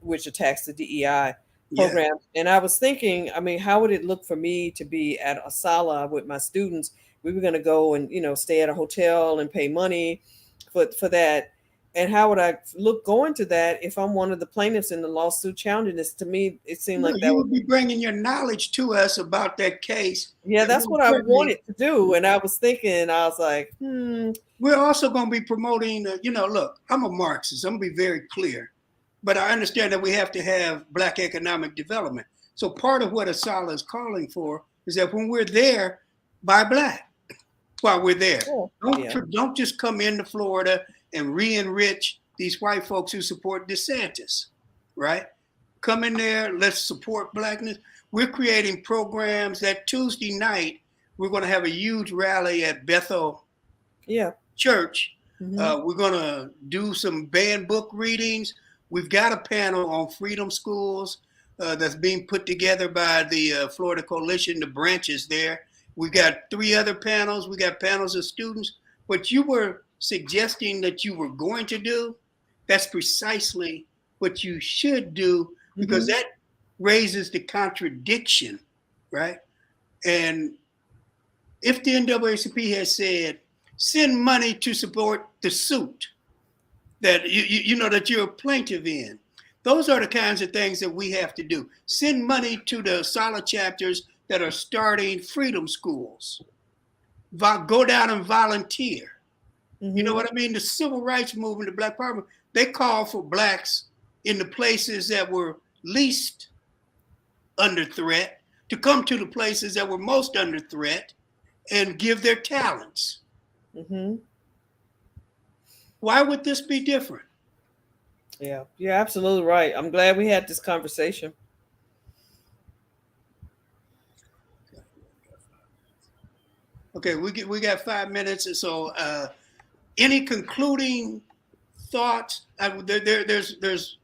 which attacks the DEI program. Yeah. And I was thinking, how would it look for me to be at Asala with my students? We were going to go and, stay at a hotel and pay money for that. And how would I look going to that if I'm one of the plaintiffs in the lawsuit challenging this? To me, it seemed like that would be bringing your knowledge to us about that case. Yeah, that's what I wanted to do. And I was thinking, I was like, We're also going to be promoting, look, I'm a Marxist. I'm going to be very clear. But I understand that we have to have Black economic development. So part of what Asala is calling for is that when we're there, buy Black while we're there. Don't just come into Florida and re-enrich these white folks who support DeSantis, right? Come in there, let's support Blackness. We're creating programs. That Tuesday night, we're going to have a huge rally at Bethel Church. We're going to do some banned book readings. We've got a panel on freedom schools that's being put together by the Florida Coalition, the branches there. We've got 3 other panels. We got panels of students. What you were suggesting that you were going to do, that's precisely what you should do, because that raises the contradiction, right? And if the NAACP has said, send money to support the suit that that you're a plaintiff in, those are the kinds of things that we have to do. Send money to the solid chapters that are starting freedom schools. Go down and volunteer. You know what I mean? The civil rights movement, the Black Power movement, they call for Blacks in the places that were least under threat to come to the places that were most under threat and give their talents. Mm-hmm. Why would this be different? Yeah, you're absolutely right. I'm glad we had this conversation. Okay, we got 5 minutes, and so any concluding thoughts? There's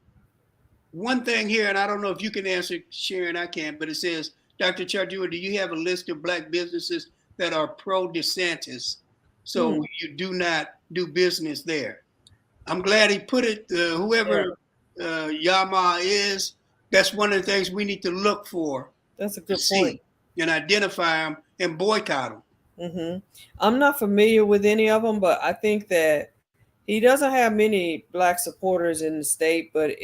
one thing here, and I don't know if you can answer, Sharon. I can't, but it says, Dr. Cha-Jua, do you have a list of Black businesses that are pro DeSantis, so you do not do business there? I'm glad he put it. Whoever Yama is, that's one of the things we need to look for. That's a to good point. see and identify them and boycott them. Mm-hmm. I'm not familiar with any of them, but I think that he doesn't have many Black supporters in the state. But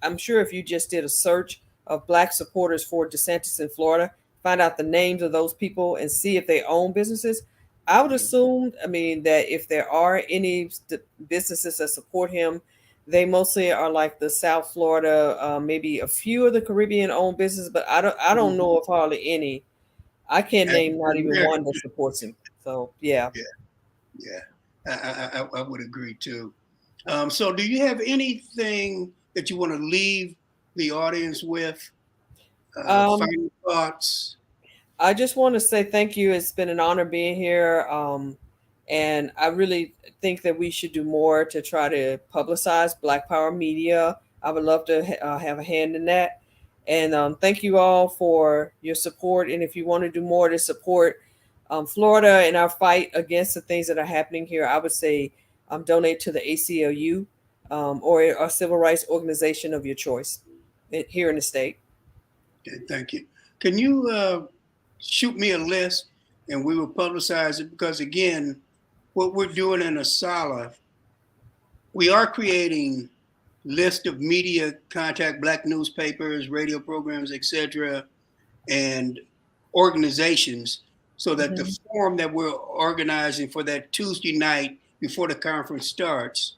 I'm sure if you just did a search of Black supporters for DeSantis in Florida, find out the names of those people and see if they own businesses, I would assume, I mean, that if there are any businesses that support him, they mostly are like the South Florida, maybe a few of the Caribbean owned businesses, but I don't know of hardly any. I can't name not even one that supports him. So yeah. I would agree too. So do you have anything that you want to leave the audience with? Final thoughts? I just want to say thank you. It's been an honor being here. And I really think that we should do more to try to publicize Black Power media. I would love to have a hand in that. And thank you all for your support. And if you want to do more to support Florida in our fight against the things that are happening here, I would say donate to the ACLU or a civil rights organization of your choice here in the state. Okay, thank you. Can you shoot me a list and we will publicize it? Because again, what we're doing in Asala, we are creating list of media contact, Black newspapers, radio programs, etc., and organizations, so that the forum that we're organizing for that Tuesday night before the conference starts,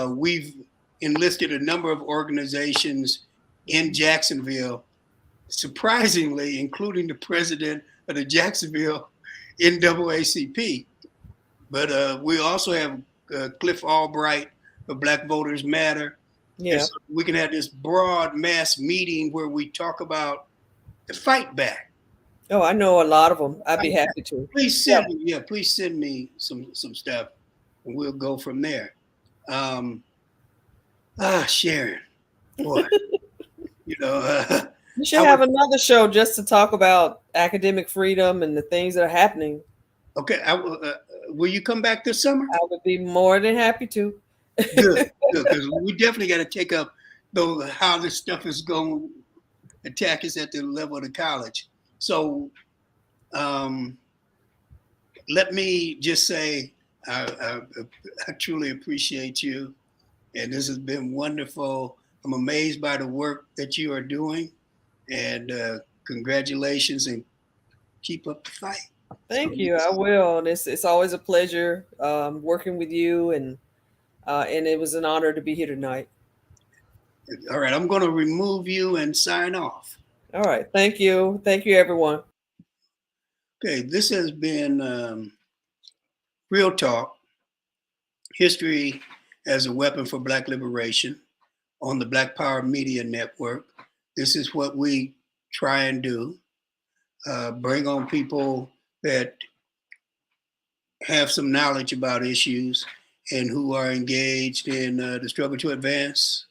we've enlisted a number of organizations in Jacksonville, surprisingly, including the president of the Jacksonville NAACP. But we also have Cliff Albright of Black Voters Matter. Yeah. And so we can have this broad mass meeting where we talk about the fight back. Oh, I know a lot of them. I'd be happy to. Please send me, please send me some stuff, and we'll go from there. Sharon, boy, you should have another show just to talk about academic freedom and the things that are happening. Okay, will you come back this summer? I would be more than happy to. Good, because we definitely got to take up how this stuff is going to attack us at the level of the college. So let me just say I truly appreciate you, and this has been wonderful. I'm amazed by the work that you are doing, and congratulations, and keep up the fight. Thank you. I will. And it's always a pleasure working with you, and it was an honor to be here tonight. All right, I'm going to remove you and sign off. All right. Thank you. Thank you, everyone. Okay, this has been Real Talk, History as a Weapon for Black Liberation on the Black Power Media Network. This is what we try and do, bring on people that have some knowledge about issues and who are engaged in the struggle to advance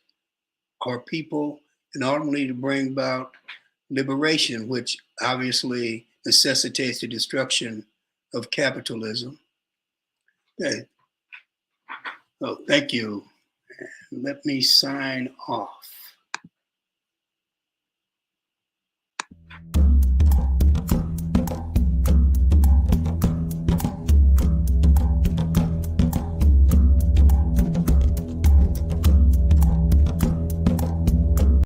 our people, and ultimately to bring about liberation, which obviously necessitates the destruction of capitalism. Okay. Oh, thank you. Let me sign off.